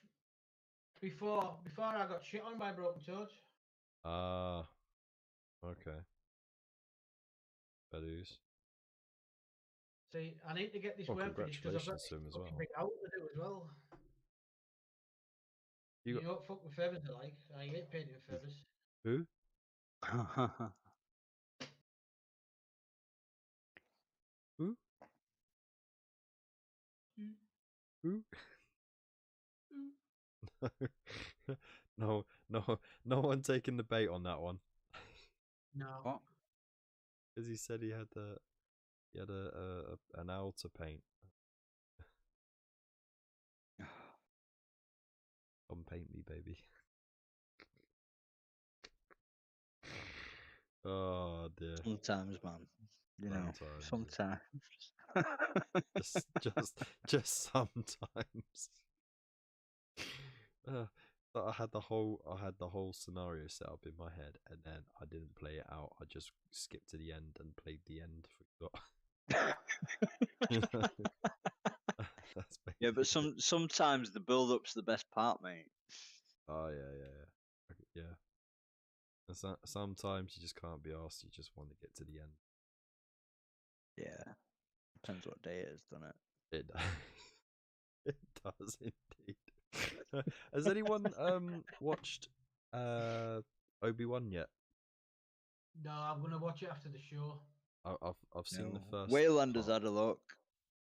before I got shit on by Broken Toads.
Ah, okay. Badooz.
See, I need to get this
Well,
worm finished because I've got
congratulations to him as
fucking
well.
big out to do as well. You don't fuck with feathers, I like. I hate painting with feathers.
Who? Who? Who? No one taking the bait on that one.
No.
What?
Because he said he had an owl to paint. Come paint me, baby. Oh dear.
Sometimes, man. You know, sometimes.
just sometimes. But I had the whole scenario set up in my head, and then I didn't play it out. I just skipped to the end and played the end. Forgot. That's
Yeah, but sometimes the build-up's the best part, mate.
Oh yeah. And sometimes you just can't be asked. You just want to get to the end.
Yeah. Depends what day it is, doesn't it?
It does indeed. Has anyone watched Obi-Wan yet?
No, I'm gonna watch it after the show.
I've seen the first.
Waylanders
part.
had a look.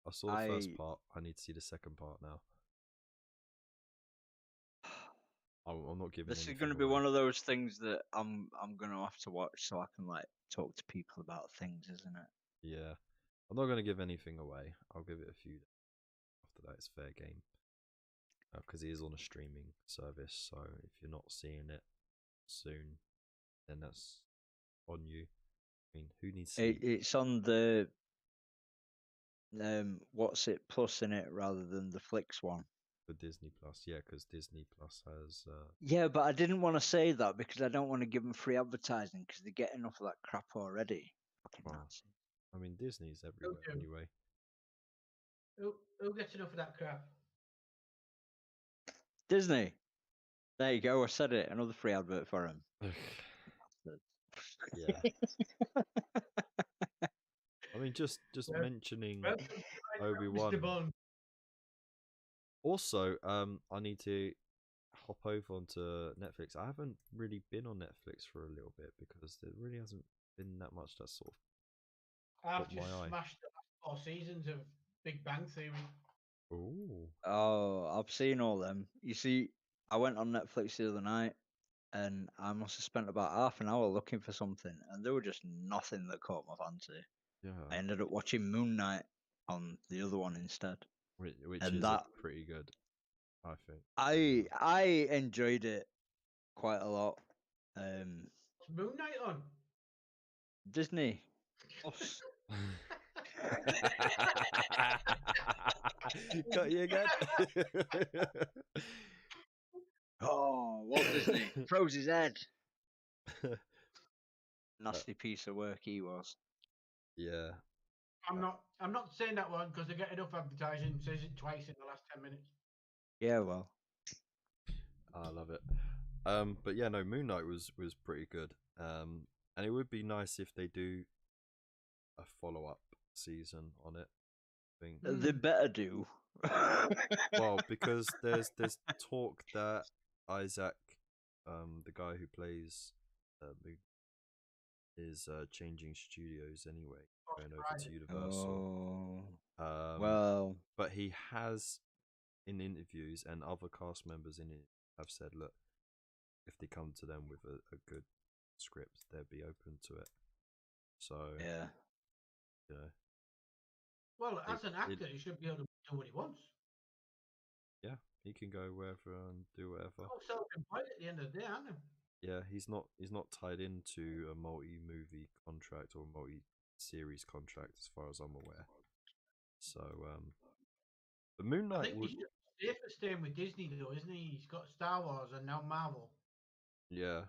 I saw the first part. I need to see the second part now. I'm not giving.
This is going to be one of those things that I'm going to have to watch so I can like talk to people about things, isn't it?
Yeah, I'm not going to give anything away. I'll give it a few days. After that, it's fair game. Because it is on a streaming service, so if you're not seeing it soon, then that's on you. I mean, who needs sleep?
It's on the what's it plus in it rather than the Flicks one.
For Disney Plus, yeah, because Disney Plus has.
Yeah, but I didn't want to say that because I don't want to give them free advertising because they get enough of that crap already. Fucking Nazis.
I mean, Disney's everywhere anyway.
Who gets enough of that crap?
Disney. There you go. I said it. Another free advert for him.
Yeah. I mean, just mentioning Obi-Wan. Also, I need to hop over onto Netflix. I haven't really been on Netflix for a little bit because there really hasn't been that much that sort of
I've just smashed the last 4 seasons of Big Bang Theory.
Ooh.
Oh, I've seen all them. You see, I went on Netflix the other night, and I must have spent about half an hour looking for something, and there were just nothing that caught my fancy. I
Yeah.
ended up watching Moon Knight on the other one instead,
Which
and
is
that
pretty good, I think.
I enjoyed it quite a lot.
What's Moon Knight on?
Disney Plus.
Got you again.
Oh, Walt Disney froze his head. Nasty piece of work he was.
Yeah.
I'm not saying that one because they get enough advertising. Says it twice in the last 10 minutes.
Yeah, well,
I love it. But yeah, no, Moon Knight was pretty good. And it would be nice if they do a follow-up season on it. I think.
they better do.
Well, because there's talk that Isaac, the guy who plays Moon, is changing studios anyway, going over to Universal.
Oh, well,
But he has, in interviews, and other cast members in it have said, look, if they come to them with a good script, they'd be open to it. So
yeah.
you know,
Well, as an actor, he should be able to do what he wants.
yeah, he can go wherever and do whatever.
All self-employed at the end of the day, aren't they?
Yeah, he's not tied into a multi-movie contract or multi-series contract, as far as I'm aware. So, the Moon
I
Knight
think
would,
he's safe for staying with Disney, though, isn't he? He's got Star Wars and now Marvel.
yeah.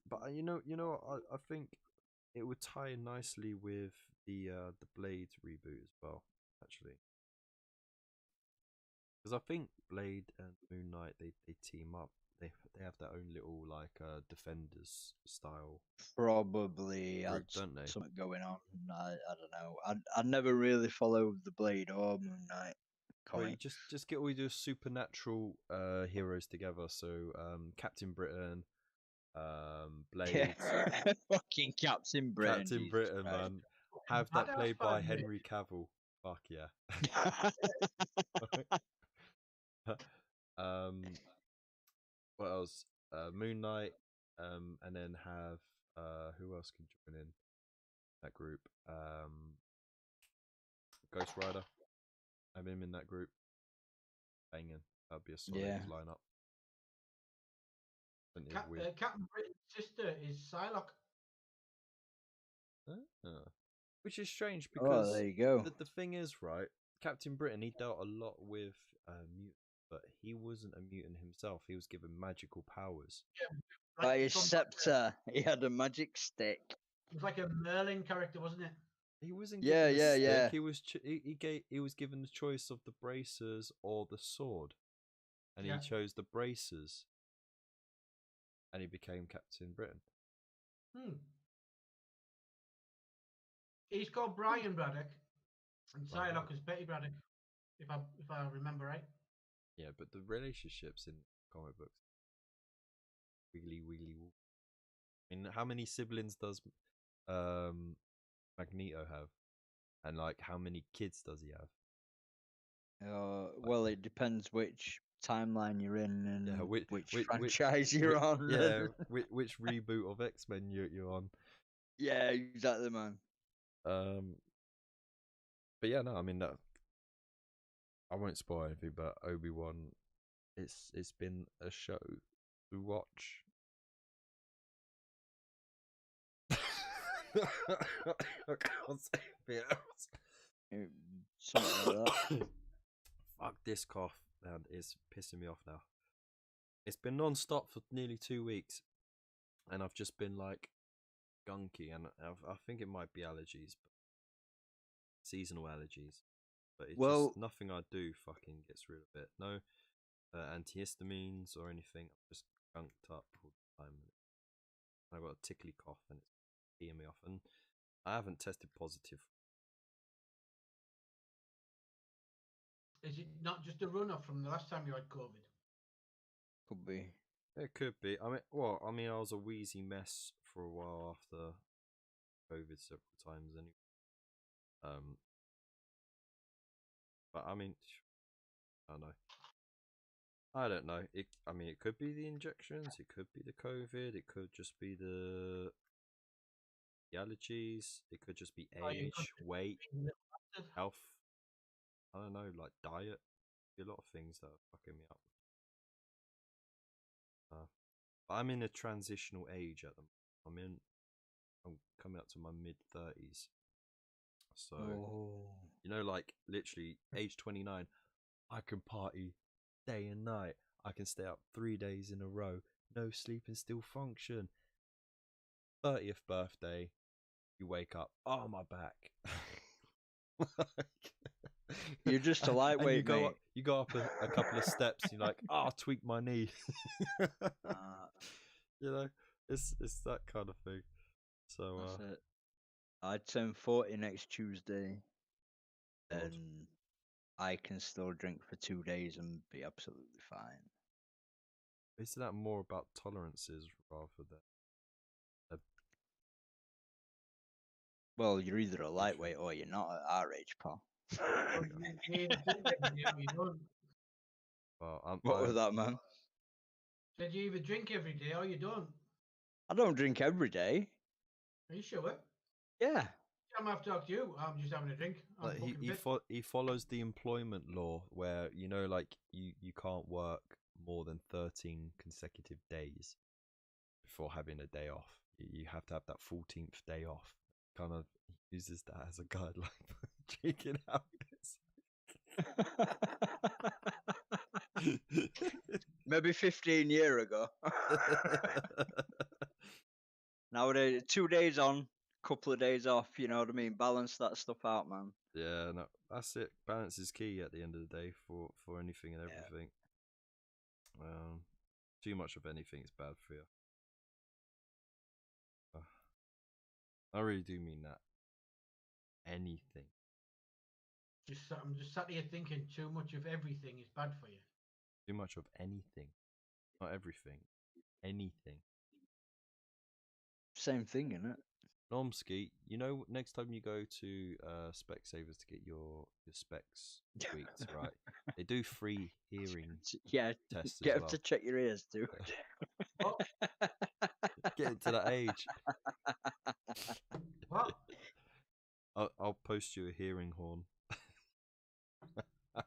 But I think it would tie in nicely with the Blade reboot as well, actually, because I think Blade and Moon Knight they team up. They have their own little like Defenders style
Probably
group,
had
don't they?
something going on. I don't know. I never really followed the Blade or Moon Knight
Well, you
comics.
just get all these supernatural heroes together. So Captain Britain, Blade,
Fucking Captain Britain.
Captain
Jesus
Britain,
Christ.
man. Have that
Badass
played by
fan, mate.
Henry Cavill. Fuck yeah. um, what else? Moon Knight. And then have who else can join in that group? Ghost Rider. Have him in that group. Banging. That'd be a solid
Yeah.
lineup. Plenty of weird.
Captain Britain's sister is Psylocke.
Which is strange
Oh,
because
there you go.
the thing is, right, Captain Britain, he dealt a lot with mutants, but he wasn't a mutant himself. He was given magical powers.
By his
from-
scepter, he had a magic stick.
It was like a Merlin character, wasn't it?
He wasn't
Yeah,
given a stick.
yeah.
He was he was given the choice of the bracers or the sword, and
Yeah.
he chose the bracers, and he became Captain Britain.
He's called Brian Braddock, and
Right.
Psylocke is Betty Braddock, if I remember right.
Yeah, but the relationships in comic books, really. I mean, how many siblings does Magneto have, and like how many kids does he have?
Well, it depends which timeline you're in and
Yeah,
which franchise you're on.
Yeah, which reboot of X-Men you're on?
Yeah, exactly, man.
But yeah, no, I mean that. I won't spoil anything, but Obi-Wan, it's been a show to watch. I can't say anything else.
Something like that.
Fuck this cough, man! It's pissing me off now. It's been non-stop for nearly 2 weeks, and I've just been like gunky, and I think it might be allergies, but seasonal allergies. But it's just nothing I do fucking gets rid of it. No antihistamines or anything. I'm just gunked up all the time. I've got a tickly cough and it's peeing me off, and I haven't tested positive.
Is it not just a runoff from the last time you had COVID?
Could be.
It could be. I mean, I was a wheezy mess for a while after COVID several times anyway. But I mean, I don't know. I don't know. It could be the injections. It could be the COVID. It could just be the allergies. It could just be
Or you could
age, weight,
be a little bastard.
health. I don't know, like diet. A lot of things that are fucking me up. But I'm in a transitional age at the moment. I'm coming up to my mid-30s. So, you know, like literally age 29, I can party day and night. I can stay up 3 days in a row, no sleep and still function. 30th birthday, you wake up, oh, my back.
You're just a
And
lightweight,
you go
mate.
up, you go up a couple of steps, you're like, oh, tweak my knee. You know, it's that kind of thing. So
That's it. I turn 40 next Tuesday,
God.
and I can still drink for 2 days and be absolutely fine.
Isn't that more about tolerances rather than
Well, you're either a lightweight or you're not at our age, pal.
Well, you either drink every day or you don't.
well,
What was that, man?
Said you either drink every day or you don't.
I don't drink every day.
Are you sure?
Yeah.
I'm have to talk to you. I'm just having a drink. I'm
like
fucking fit.
he follows the employment law where you know like you can't work more than 13 consecutive days before having a day off. You have to have that 14th day off. Kind of uses that as a guideline for drinking habits.
Maybe 15 years ago. Nowadays, 2 days on, couple of days off. You know what I mean? Balance that stuff out, man.
Yeah, no, that's it. Balance is key at the end of the day for anything and everything. Too much of anything is bad for you. I really do mean that. Anything.
I'm just sat here thinking too much of everything is bad for you.
Too much of anything. Not everything. Anything.
Same thing, innit?
Nomski, you know, next time you go to Specsavers to get your specs tweaked, right? They do free hearing
Yeah,
tests
get
as
him
well.
to check your ears, dude.
What?
Get to that age.
What?
I'll post you a hearing horn.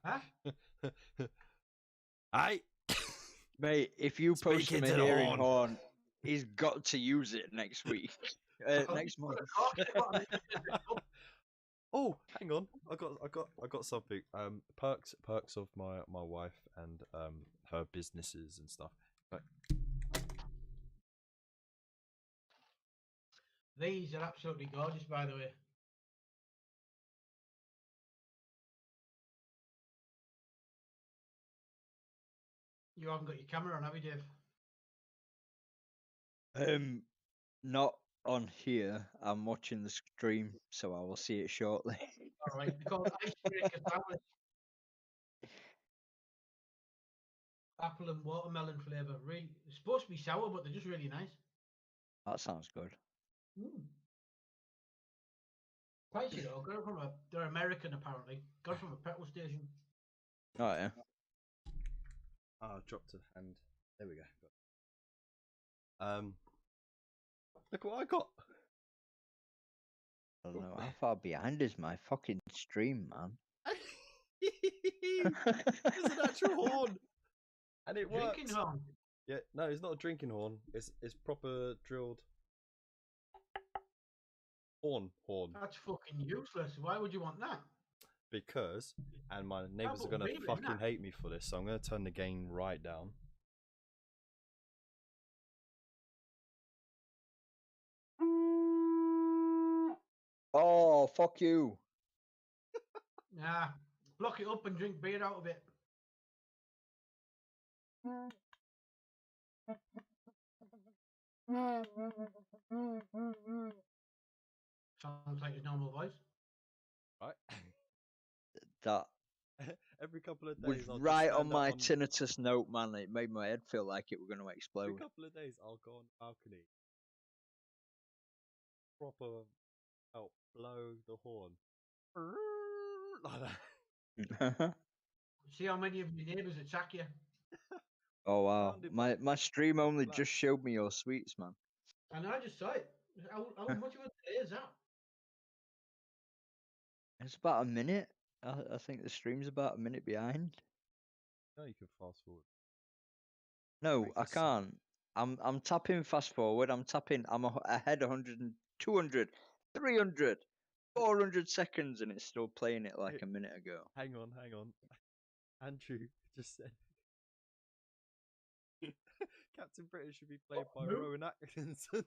Huh?
Aye.
Mate, if you post
Speak
him a
into the
hearing
horn.
horn, he's got to use it next week. Next month.
Oh, hang on. I got something. Perks of my wife and her businesses and stuff.
These are absolutely gorgeous, by the way. You haven't got your camera on, have you, Dave?
Not on here. I'm watching the stream, so I will see it shortly.
All right, they're called icebreaker sandwich. Apple and watermelon flavour. Really, it's supposed to be sour, but they're just really nice.
That sounds good.
Pricey though. Got it from they're American apparently. Got it from a petrol station.
Oh yeah.
Oh, dropped a hand. There we go. Look what I got.
I don't know how far behind is my fucking stream, man.
It's an actual horn, and it works.
Drinking horn.
Yeah, no, it's not a drinking horn. It's proper drilled horn.
That's fucking useless. Why would you want that?
Because, and my neighbours are
but
gonna
really,
fucking
nah.
hate me for this, so I'm gonna turn the gain right down.
Oh, fuck you.
Nah. Block it up and drink beer out of it. Sounds like his normal voice.
Right.
That
Every couple of
was
days, I'll just
right on
stand
my
out
tinnitus note, man. It made my head feel like it were going to
Every
explode.
couple of days, I'll go on the balcony, proper, help blow the horn, like that.
See how many of your neighbours attack you.
Oh wow,
Surrounded by
my stream only
flats.
just showed me your sweets, man.
And I just saw it. How much of a delay is that?
It's about a minute. I think the stream's about a minute behind.
No, you can fast forward.
No,
Make
I
it so-
can't. I'm tapping fast forward. I'm ahead 100, 200, 300, 400 seconds, and it's still playing it like a minute ago.
Hang on. Andrew just said Captain Britain should be played by
Who?
Rowan Atkinson.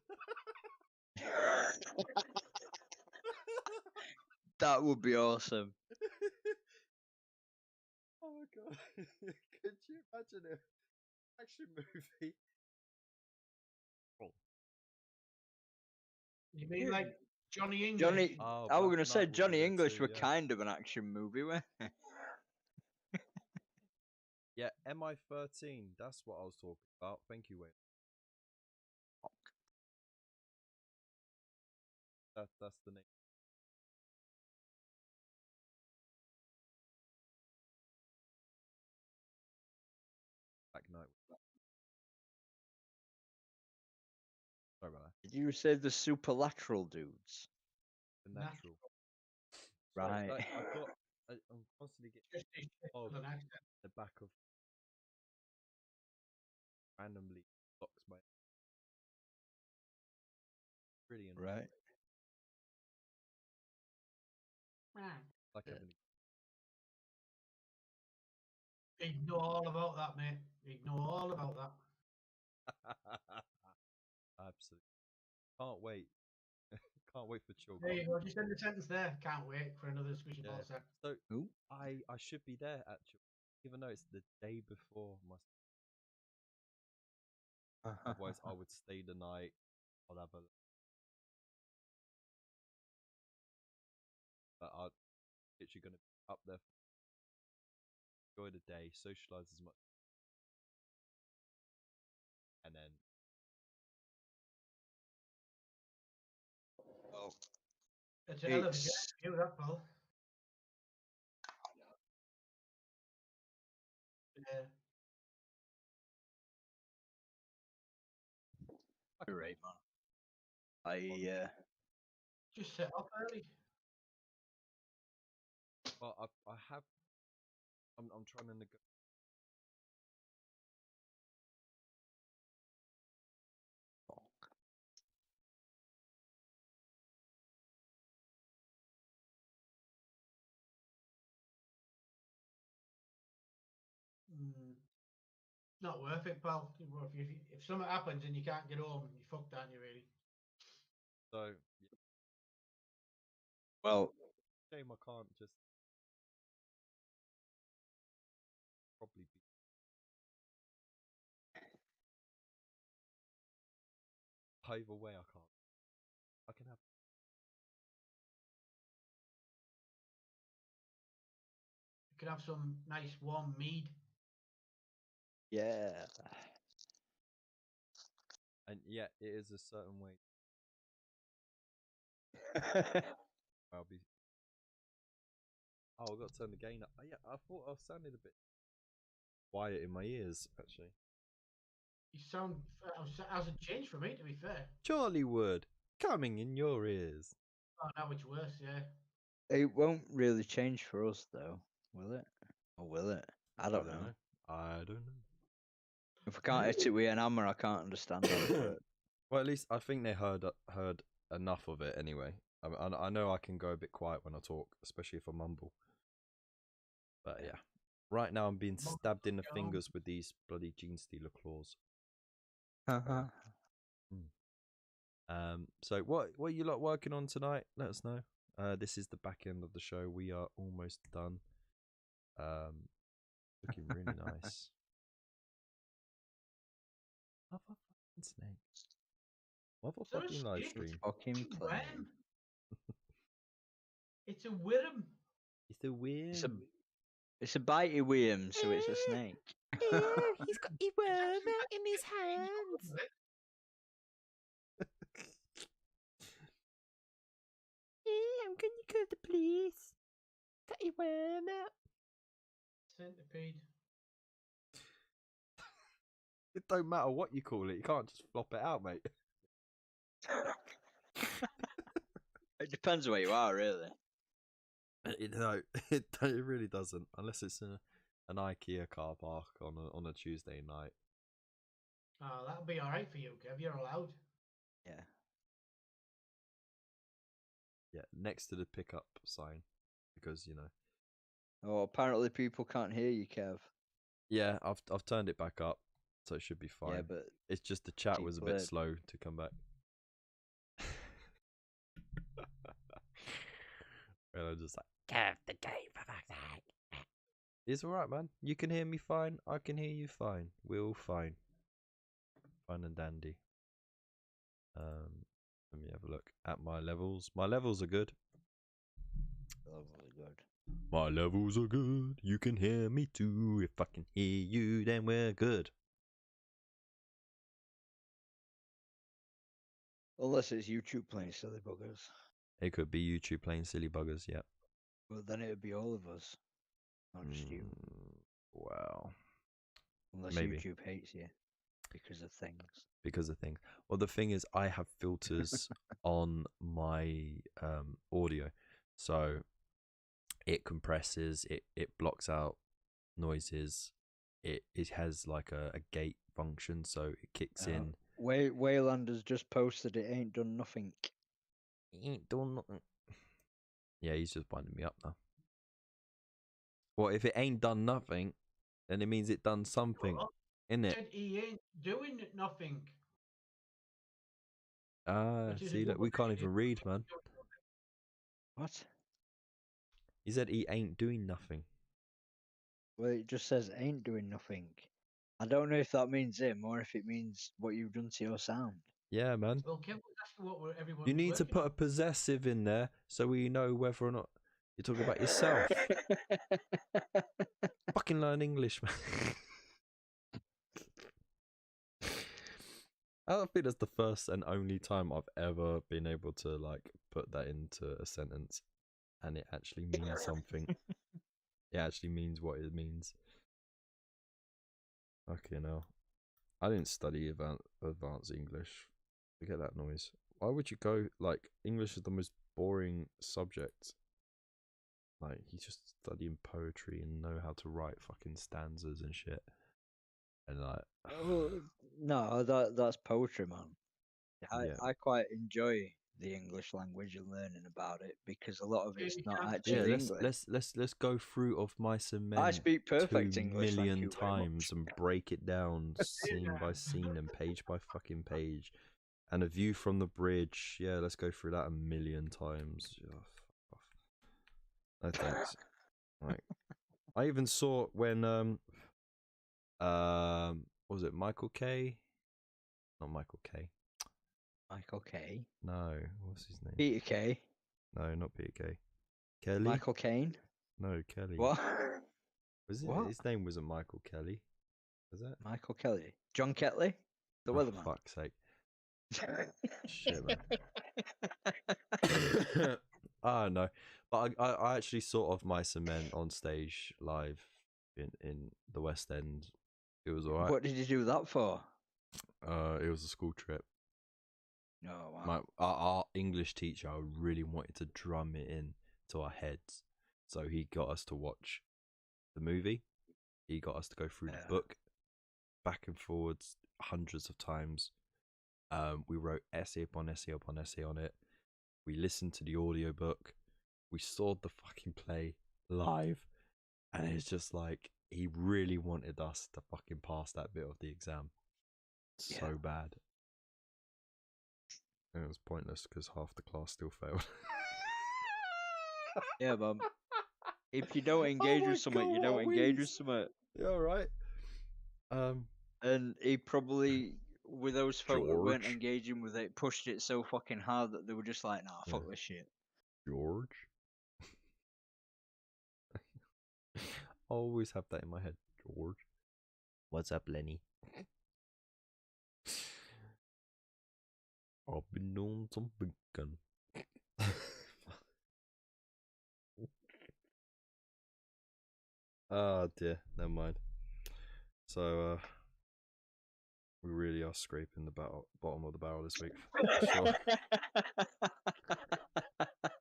That would be awesome.
Oh my god. Could you imagine an action movie? Oh.
You mean like Johnny English?
Johnny,
Oh,
I was
Black
gonna say
Knight would be
Johnny
good
English
too,
were
yeah.
kind of an action movie, weren't they?
Yeah, MI13. That's what I was talking about. Thank you, Wayne. That's the name. Black Knight. Sorry about that.
Did you say the superlateral dudes?
The
Natural.
natural.
Right.
Sorry, I'm constantly getting
Just a shit
of
with an accent.
the back of randomly blocks my really annoying.
Right.
Like
Yeah.
having
Ignore all about that, mate. Ignore all about that.
Absolutely. Can't wait. Can't wait for children.
There you go. Just end the sentence there. Can't wait for another squishy ball set.
So
Ooh.
I should be there actually, even though it's the day before my. Otherwise, I would stay the night. I'll have a. But I'm literally gonna be up there. Enjoy the day, socialize as much, and then.
Oh.
It's a hell of a
It's
game, that, pal. Yeah.
great, man.
Just set up early.
Well, I have. I'm trying to negotiate.
Not worth it, pal. If something happens and you can't get home, you fucked, aren't you, really?
So yeah,
Well,
shame I can't just probably be. Either way, I can't. I can have.
You could have some nice warm mead.
yeah.
And yeah, it is a certain way. I'll be. Oh, I got to turn the gain up. Yeah, I thought I sounded a bit quiet in my ears, actually.
You sound hasn't changed for me, to be fair.
Charlie Wood, coming in your ears.
Oh, now it's worse, yeah.
It won't really change for us, though, will it? Or will it? I don't know.
I don't know.
If I can't hit it with an hammer, I can't understand how it works.
Well, at least I think they heard enough of it anyway. I know I can go a bit quiet when I talk, especially if I mumble. But yeah, right now I'm being stabbed in the fingers with these bloody Gene Stealer claws. So what are you lot working on tonight? Let us know. This is the back end of the show. We are almost done. Looking really nice. Motherfucking snakes. Motherfucking live stream.
Fucking play.
It's a worm.
It's a weird.
It's a bitey worm, so it's a snake.
He's got his worm out in his hands. I'm going to call the police. Got his worm out.
Centipede.
It don't matter what you call it. You can't just flop it out, mate.
It depends where you are, really.
No, it really doesn't. Unless it's in an IKEA car park on a Tuesday night.
Oh, that'll be all right for you, Kev. You're allowed.
Yeah.
Yeah, next to the pickup sign, because
Oh, apparently people can't hear you, Kev.
Yeah, I've turned it back up, so it should be fine.
Yeah, but
it's just the chat
keep
was a
blurred.
bit slow to come back. And I'm just like,
Kev the game for fuck's sake.
it's alright, man. You can hear me fine. I can hear you fine. We're all fine. Fine and dandy. Let me have a look at my levels. My levels are good.
Lovely, good.
My levels are good. You can hear me too. If I can hear you, then we're good.
Unless it's YouTube playing silly buggers.
It could be YouTube playing silly buggers, yeah.
Well, then it would be all of us, not just you.
Well,
Unless
maybe.
YouTube hates you because of things.
Because of things. Well, the thing is, I have filters on my audio, so it compresses, it blocks out noises. It has like a gate function, so it kicks in.
Wayland has just posted it ain't done nothing.
Ain't done nothing. Yeah, he's just winding me up now. Well, if it ain't done nothing, then it means it done something, innit?
Said he ain't doing nothing. Which is
See, look, we can't even read, man.
What?
He said he ain't doing nothing.
Well, it just says ain't doing nothing. I don't know if that means him or if it means what you've done to your sound.
Yeah, man.
Well, Kev was asking what everyone.
You need to put a possessive in there so we know whether or not you're talking about yourself. Fucking learn English, man. I don't think that's the first and only time I've ever been able to like put that into a sentence and it actually means something. It actually means what it means. Okay, now I didn't study advanced English. Forget that noise. Why would you go like English is the most boring subject? Like he's just studying poetry and know how to write fucking stanzas and shit. And like,
no, that's poetry, man. I quite enjoy the English language and learning about it because a lot of it's not actually English.
let's go through of my cement.
I speak perfect
2
English, thank
million
you very
times
much.
and break it down scene by scene and page by fucking page. And a view from the bridge. Yeah, let's go through that 1 million times. Oh, fuck off. No thanks. Right. I even saw when what was it Michael K? Not Michael K.
Michael K.
No, what's his name?
Peter K.
No, not Peter K. Kelly?
Michael Caine.
No, Kelly.
What?
Was it?
What?
His name wasn't Michael Kelly. Was that?
Michael Kelly. John Ketley? The weatherman.
Fuck's sake. Shit, man. I don't know. But I actually sort of my cement on stage live in the West End. It was alright.
What did you do that for?
It was a school trip.
Oh, wow.
Our English teacher really wanted to drum it in to our heads. So he got us to watch the movie. He got us to go through the book back and forwards hundreds of times. We wrote essay upon essay upon essay on it. We listened to the audiobook. We saw the fucking play live. And it's just like, he really wanted us to fucking pass that bit of the exam. So bad. And it was pointless because half the class still failed.
Yeah, but if you don't engage with something, you don't engage with something.
Yeah, right.
And he probably, with those folk that weren't
George.
engaging with it, pushed it so fucking hard that they were just like, nah, fuck this shit.
George. I always have that in my head. George. What's up, Lenny? I've been doing some bacon. Oh dear, never mind. So we really are scraping the bottom of the barrel this week, for sure.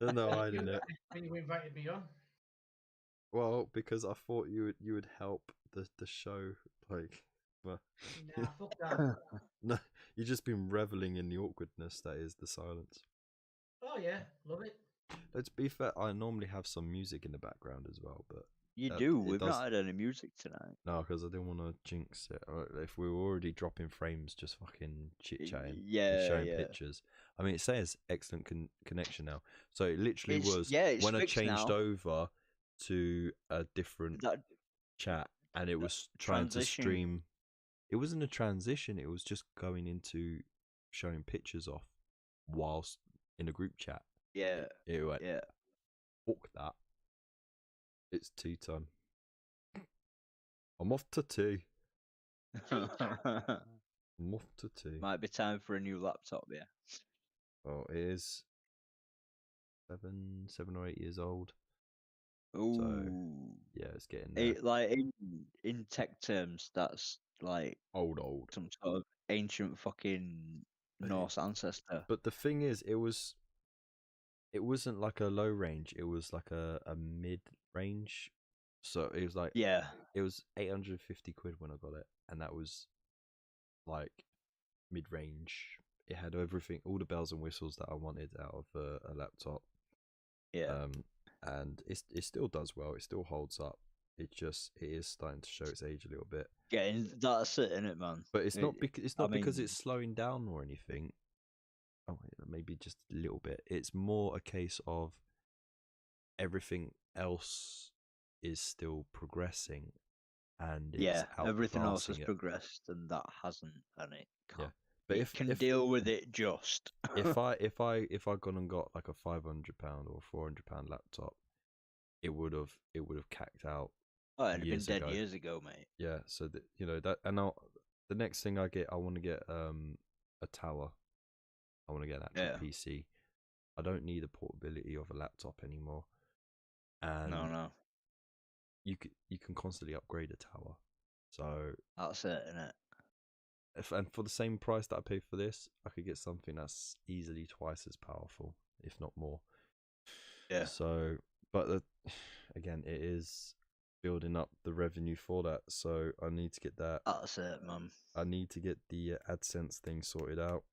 There's no hiding it.
You invited me on.
Well, because I thought you would help the show, like. Well,
Nah, fuck that.
no, you've just been reveling in the awkwardness that is the silence.
Oh yeah, love it.
Let's be fair, I normally have some music in the background as well, but
You
That-
do.
it
We've
does-
not had any music tonight.
no, because I didn't want to jinx it. If we were already dropping frames, just fucking chit chatting, and
Yeah,
showing
yeah.
pictures. I mean, it says excellent connection now, so it literally was
it's
when I
fixed
changed
now.
over to a different
That
chat, and it was trying to
transition.
stream. It wasn't a transition; it was just going into showing pictures off whilst in a group chat.
yeah,
It went,
yeah.
fuck that. It's tea time. I'm off to tea. I'm off to tea.
Might be time for a new laptop. Yeah.
Oh, it is 7 or 8 years old.
Ooh.
Yeah, it's getting there.
Like in tech terms, that's like
Old.
some sort of ancient fucking Norse ancestor.
But the thing is, it wasn't like a low range. It was like a mid range. So it was like
Yeah.
it was 850 quid when I got it, and that was like mid range. It had everything, all the bells and whistles that I wanted out of a laptop.
Yeah.
And it still does well. It still holds up. It is starting to show its age a little bit.
That's it, innit, man?
But it's not because
mean-
it's slowing down or anything. Oh, maybe just a little bit. It's more a case of everything else is still progressing, and it's
everything else has
outclassing it.
progressed, and that hasn't, and it can't.
But
it
if
can deal with it just.
if I gone and got like a £500 or £400 laptop, it would have cacked out.
Oh, it'd have been
years
dead
ago.
years ago, mate.
Yeah, so that that, and the next thing I want to get a tower. I want to get an actual PC. I don't need the portability of a laptop anymore. And
No.
you can constantly upgrade a tower. So
That's it, innit?
and for the same price that I paid for this, I could get something that's easily twice as powerful, if not more.
Yeah.
So, but again, it is building up the revenue for that. So I need to get that.
That's it, man.
I need to get the AdSense thing sorted out,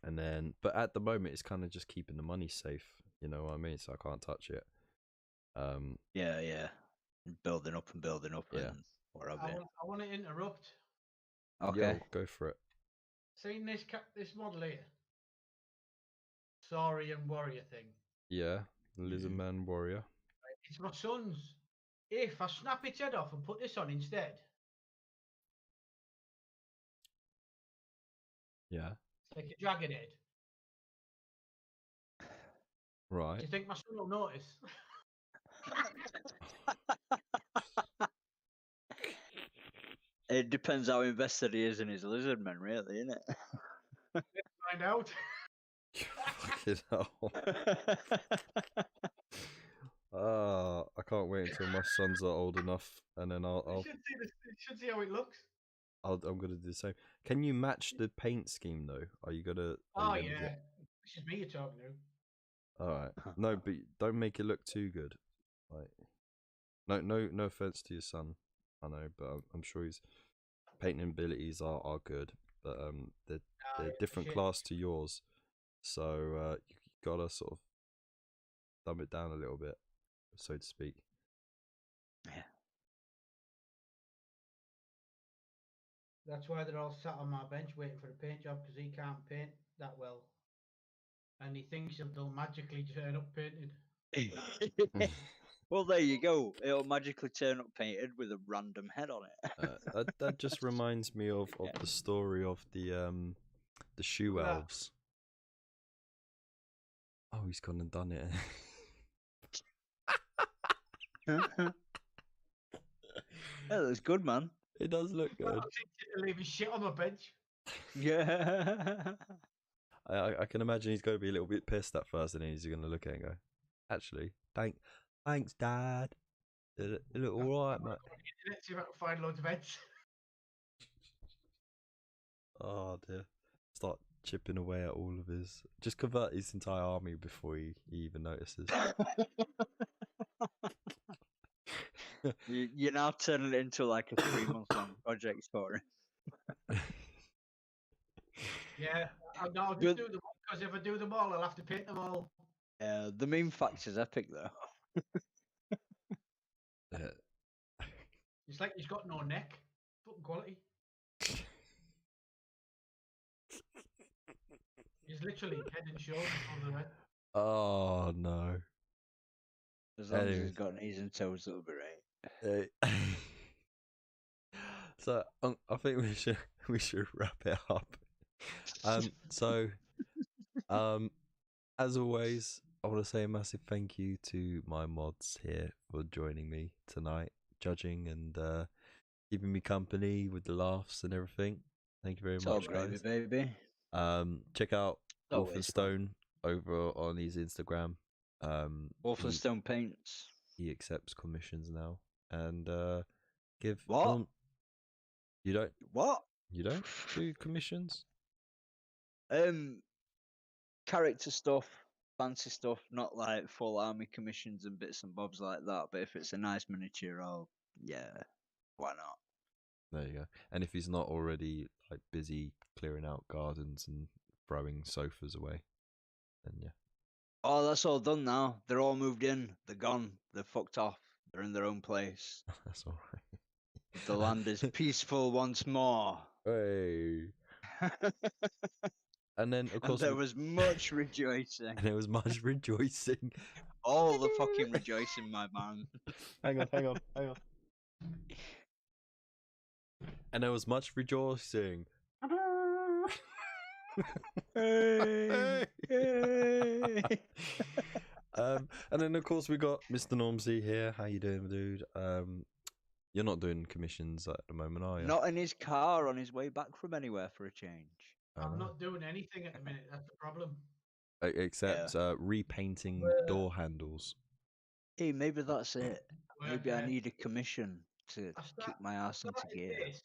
and then. But at the moment, it's kind of just keeping the money safe. You know what I mean? So I can't touch it.
Yeah. Building up and
Yeah.
and what have you.
I want to interrupt.
Okay.
Yo, go for it.
Seen this model here? Saurian warrior thing.
Yeah, the Lizard Man Warrior.
It's my son's. If I snap its head off and put this on instead,
Yeah.
like a dragon head, do
Right.
you think my son will notice?
It depends how invested he is in his lizard man, really, innit?
Find out.
Fucking hell. I can't wait until my sons are old enough, and then
You should see how it looks.
I'm gonna do the same. Can you match the paint scheme though? Are you gonna?
Oh
are you
yeah,
gonna get-
this is me you're talking to.
All right. No, but don't make it look too good. Like, no offense to your son. I know, but I'm sure his painting abilities are good. But they're different
shit.
class to yours, so you gotta sort of dumb it down a little bit, so to speak.
Yeah.
That's why they're all sat on my bench waiting for the paint job because he can't paint that well, and he thinks they'll magically turn up painted.
Well, there you go. It'll magically turn up painted with a random head on it.
That just reminds me of the story of the shoe
Look at that.
elves. Oh, he's gone and done it.
That looks good, man.
It does look good.
To leave his shit on my bench.
Yeah.
I can imagine he's going to be a little bit pissed at first, and then he's going to look at it and go, "Actually, thanks, Dad." It look all right, mate.
Let's see if I can find loads of heads.
Oh dear. Start chipping away at all of his. Just convert his entire army before he even notices.
You're now turning it into like a 3-month-long project for him.
Yeah, I'll just
Good.
do them all, because if I do them all, I'll have to paint them all.
Yeah, the meme factor's epic though.
It's like he's got no neck. Fucking quality. He's literally head and shoulders over the head.
Oh no.
As long as
Anyways.
he's got knees and toes, it'll be right.
So I think we should wrap it up. So as always, I want to say a massive thank you to my mods here for joining me tonight, judging and keeping me company with the laughs and everything. Thank you very
It's all
much,
gravy,
guys.
baby.
Check out
Always fun.
Wolfenstone over on his Instagram.
Wolfenstone Paints.
He accepts commissions now, and give
What?
You don't
What?
do commissions?
Character stuff, fancy stuff, not like full army commissions and bits and bobs like that. But if it's a nice miniature, why not?
There you go. And if he's not already like busy clearing out gardens and throwing sofas away, then yeah.
Oh, that's all done now. They're all moved in. They're gone. They're fucked off. They're in their own place.
That's all right.
The land is peaceful once more.
Hey. And then of course
there was much rejoicing.
And there was much rejoicing.
All the fucking rejoicing, my man.
Hang on. And there was much rejoicing.
Hey.
And then of course we got Mr. Normsy here. How you doing, dude? You're not doing commissions at the moment, are you?
Not in his car on his way back from anywhere for a change.
I'm not doing anything at the minute. That's the problem.
Except repainting door handles.
Hey, maybe that's it. Maybe I
Yeah.
need a commission to kick my ass into
started
gear.
this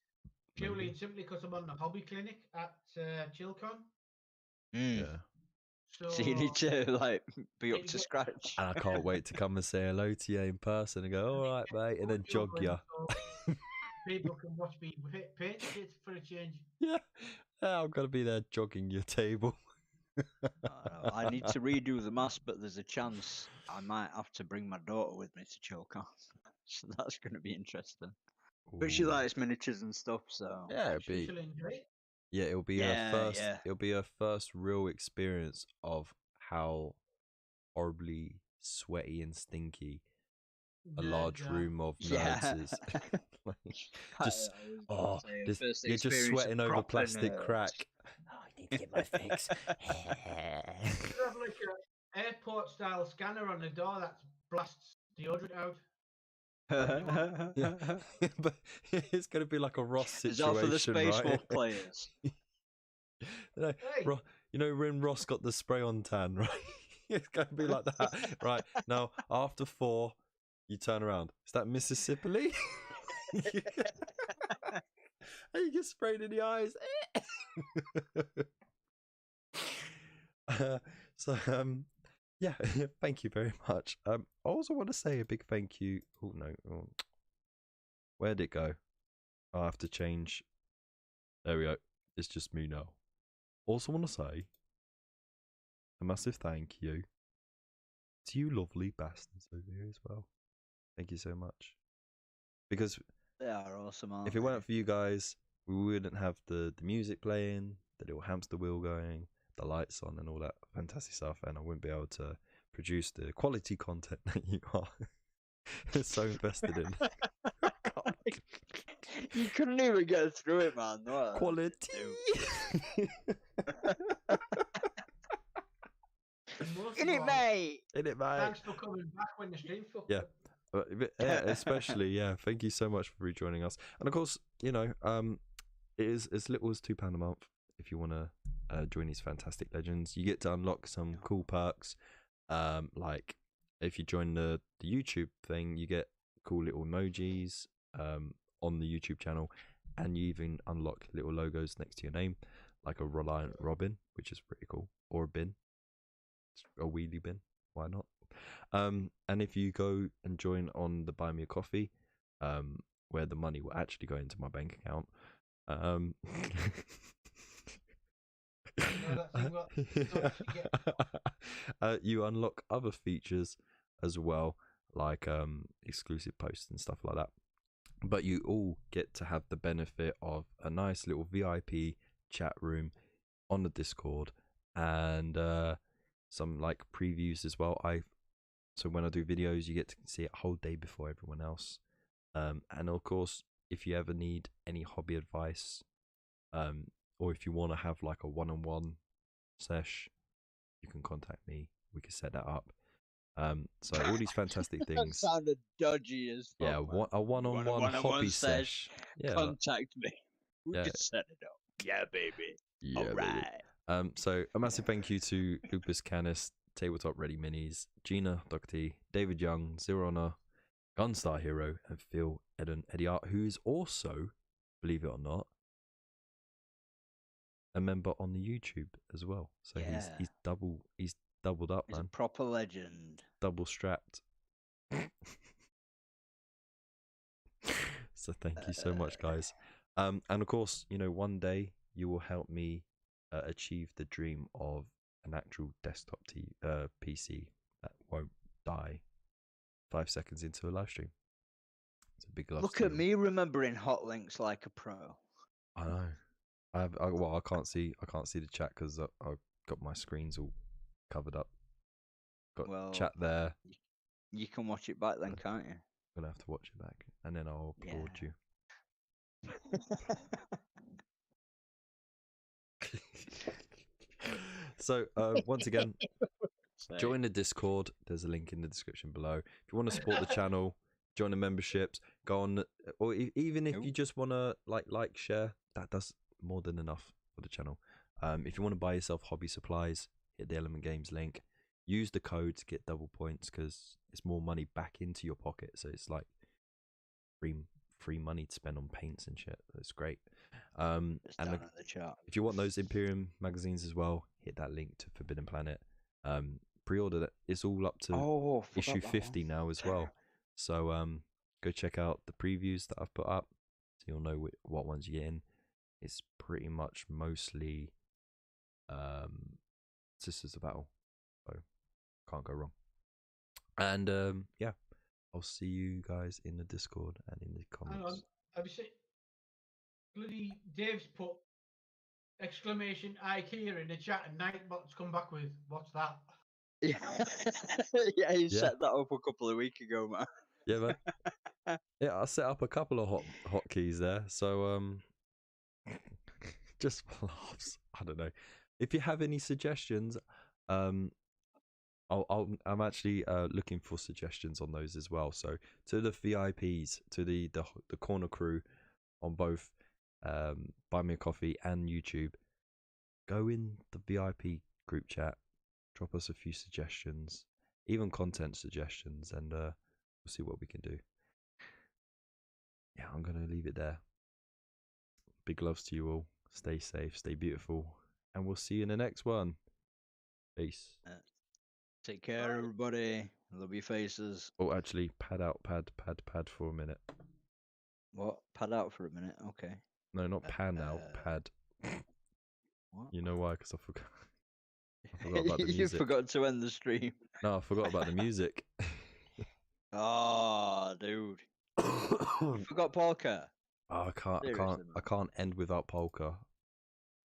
purely and simply because I'm on the hobby clinic at Chilcon.
Yeah.
So you need to like be up to scratch.
And I can't wait to come and say hello to you in person and go, all right, mate, and then jog you.
People can watch me paint it for a change.
Yeah, I'm gonna be there jogging your table.
I need to redo the mask, but there's a chance I might have to bring my daughter with me to Chilcon. So that's going to be interesting. But she
Ooh.
likes miniatures and stuff, so
Yeah,
She'll enjoy it.
yeah, it'll be her first. It'll be her first real experience of how horribly sweaty and stinky a large room of nerds is. You're just sweating over plastic crack.
Oh, I need to get my fix.
You have like an airport style scanner on the door that blasts deodorant out.
Yeah, but it's going to be like a Ross situation,
Is that for the Space
right?
Wolf players?
No,
Hey.
you know when Ross got the spray on tan, right? It's going to be like that, right? Now after 4, you turn around. Is that Mississippi? And you get sprayed in the eyes. Yeah, thank you very much. I also want to say a big thank you. Oh no, where'd it go? I have to change. There we go. It's just me now. Also want to say a massive thank you to you lovely bastards over here as well. Thank you so much. Because
They are awesome, aren't
if it weren't for you guys, we wouldn't have the music playing, the little hamster wheel going, the lights on and all that fantastic stuff, and I wouldn't be able to produce the quality content that you are so invested in.
You couldn't even get through it, man. What?
Quality.
In
it, mate.
In it, mate.
Thanks for coming back when the stream fucked
Yeah.
up.
But, yeah, especially, yeah. Thank you so much for rejoining us, and of course, you know, it is as little as £2 a month if you want to join these fantastic legends. You get to unlock some cool perks, like if you join the YouTube thing, you get cool little emojis on the YouTube channel, and you even unlock little logos next to your name, like a Reliant Robin, which is pretty cool, or a bin, a wheelie bin, why not? And if you go and join on the Buy Me a Coffee, where the money will actually go into my bank account, you unlock other features as well, like exclusive posts and stuff like that. But you all get to have the benefit of a nice little VIP chat room on the Discord, and some like previews as well. So when I do videos, you get to see it a whole day before everyone else. And of course, if you ever need any hobby advice, or if you want to have like a one-on-one sesh, you can contact me. We can set that up. So all these fantastic
That
things.
sounded dodgy as fuck.
Yeah,
man.
a one-on-one hobby sesh. Yeah,
Contact me. We
Yeah.
can set it up. Yeah, baby.
yeah,
All
baby.
right.
So a massive thank you to Lupus Canis, Tabletop Ready Minis, Gina, Dr. T, David Young, Zero Honor, Gunstar Hero, and Phil Eden Eddie Art, who is also, believe it or not, a member on the YouTube as well. So
Yeah.
he's doubled up,
He's a
man.
proper legend.
Double strapped. So thank you so much, guys. And of course, you know, one day you will help me achieve the dream of an actual desktop PC that won't die 5 seconds into a live stream. It's a big love
Look
to
at
you.
me remembering hot links like a pro.
I know. I can't see the chat because I've got my screens all covered up. Got
Well,
chat there.
You can watch it back then, can't you?
I'm gonna have to watch it back, and then I'll applaud
Yeah.
you. So once again, join the Discord. There's a link in the description below. If you want to support the channel, join the memberships. Go on, or even if you just want to like share, that does more than enough for the channel. If you want to buy yourself hobby supplies, hit the Element Games link. Use the code to get double points because it's more money back into your pocket. So it's like free money to spend on paints and shit. That's great.
It's
And
down at the chart.
if you want those Imperium magazines as well, hit that link to Forbidden Planet. Pre-order that. It's all up to
Oh,
issue 50 now as well. So go check out the previews that I've put up, so you'll know what ones you get in. It's pretty much mostly Sisters of Battle, so can't go wrong. And yeah, I'll see you guys in the Discord and in the
Hang on.
comments.
Have you seen? Bloody Dave's put exclamation IKEA in the chat, and Nightbot's come back with what's that?
Yeah, yeah, he
Yeah.
set that up a couple of weeks ago, man.
Yeah, man. Yeah, I set up a couple of hotkeys there. So just for laughs. I don't know. If you have any suggestions, I'm actually looking for suggestions on those as well. So to the VIPs, to the corner crew on both Buy Me a Coffee and YouTube, go in the VIP group chat, drop us a few suggestions, even content suggestions, and we'll see what we can do. Yeah, I'm gonna leave it there. Big loves to you all. Stay safe, stay beautiful, and we'll see you in the next one. Peace.
Take care, everybody. Love your faces.
Oh, actually, pad for a minute.
What? Pad out for a minute. Okay.
No, not pan out, pad.
What?
You know why? Because I forgot. I forgot about the
You
music.
forgot to end the stream.
No, I forgot about the music.
Oh, dude. You forgot polka.
Oh,
Seriously,
I can't end without polka.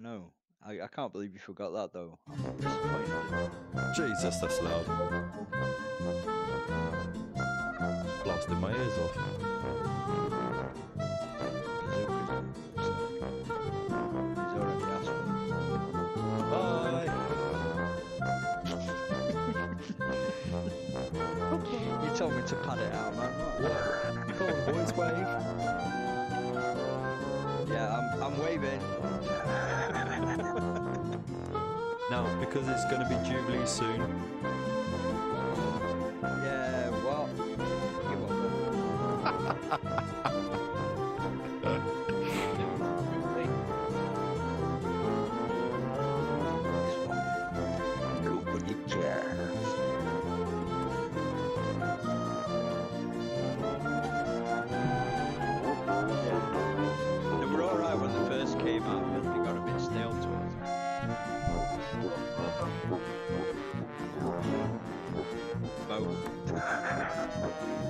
No. I can't believe you forgot that, though. I'm disappointed.
Jesus, that's loud. Blasting my ears off.
He's already asked me.
Bye.
You told me to pad it out, man.
What? Come on, boys, wave.
Yeah, I'm waving.
Now, because it's going to be Jubilee soon.
Yeah, what? Give up then. Nobody cares. They were alright when they first came out, but they got a bit stale towards the end. Both.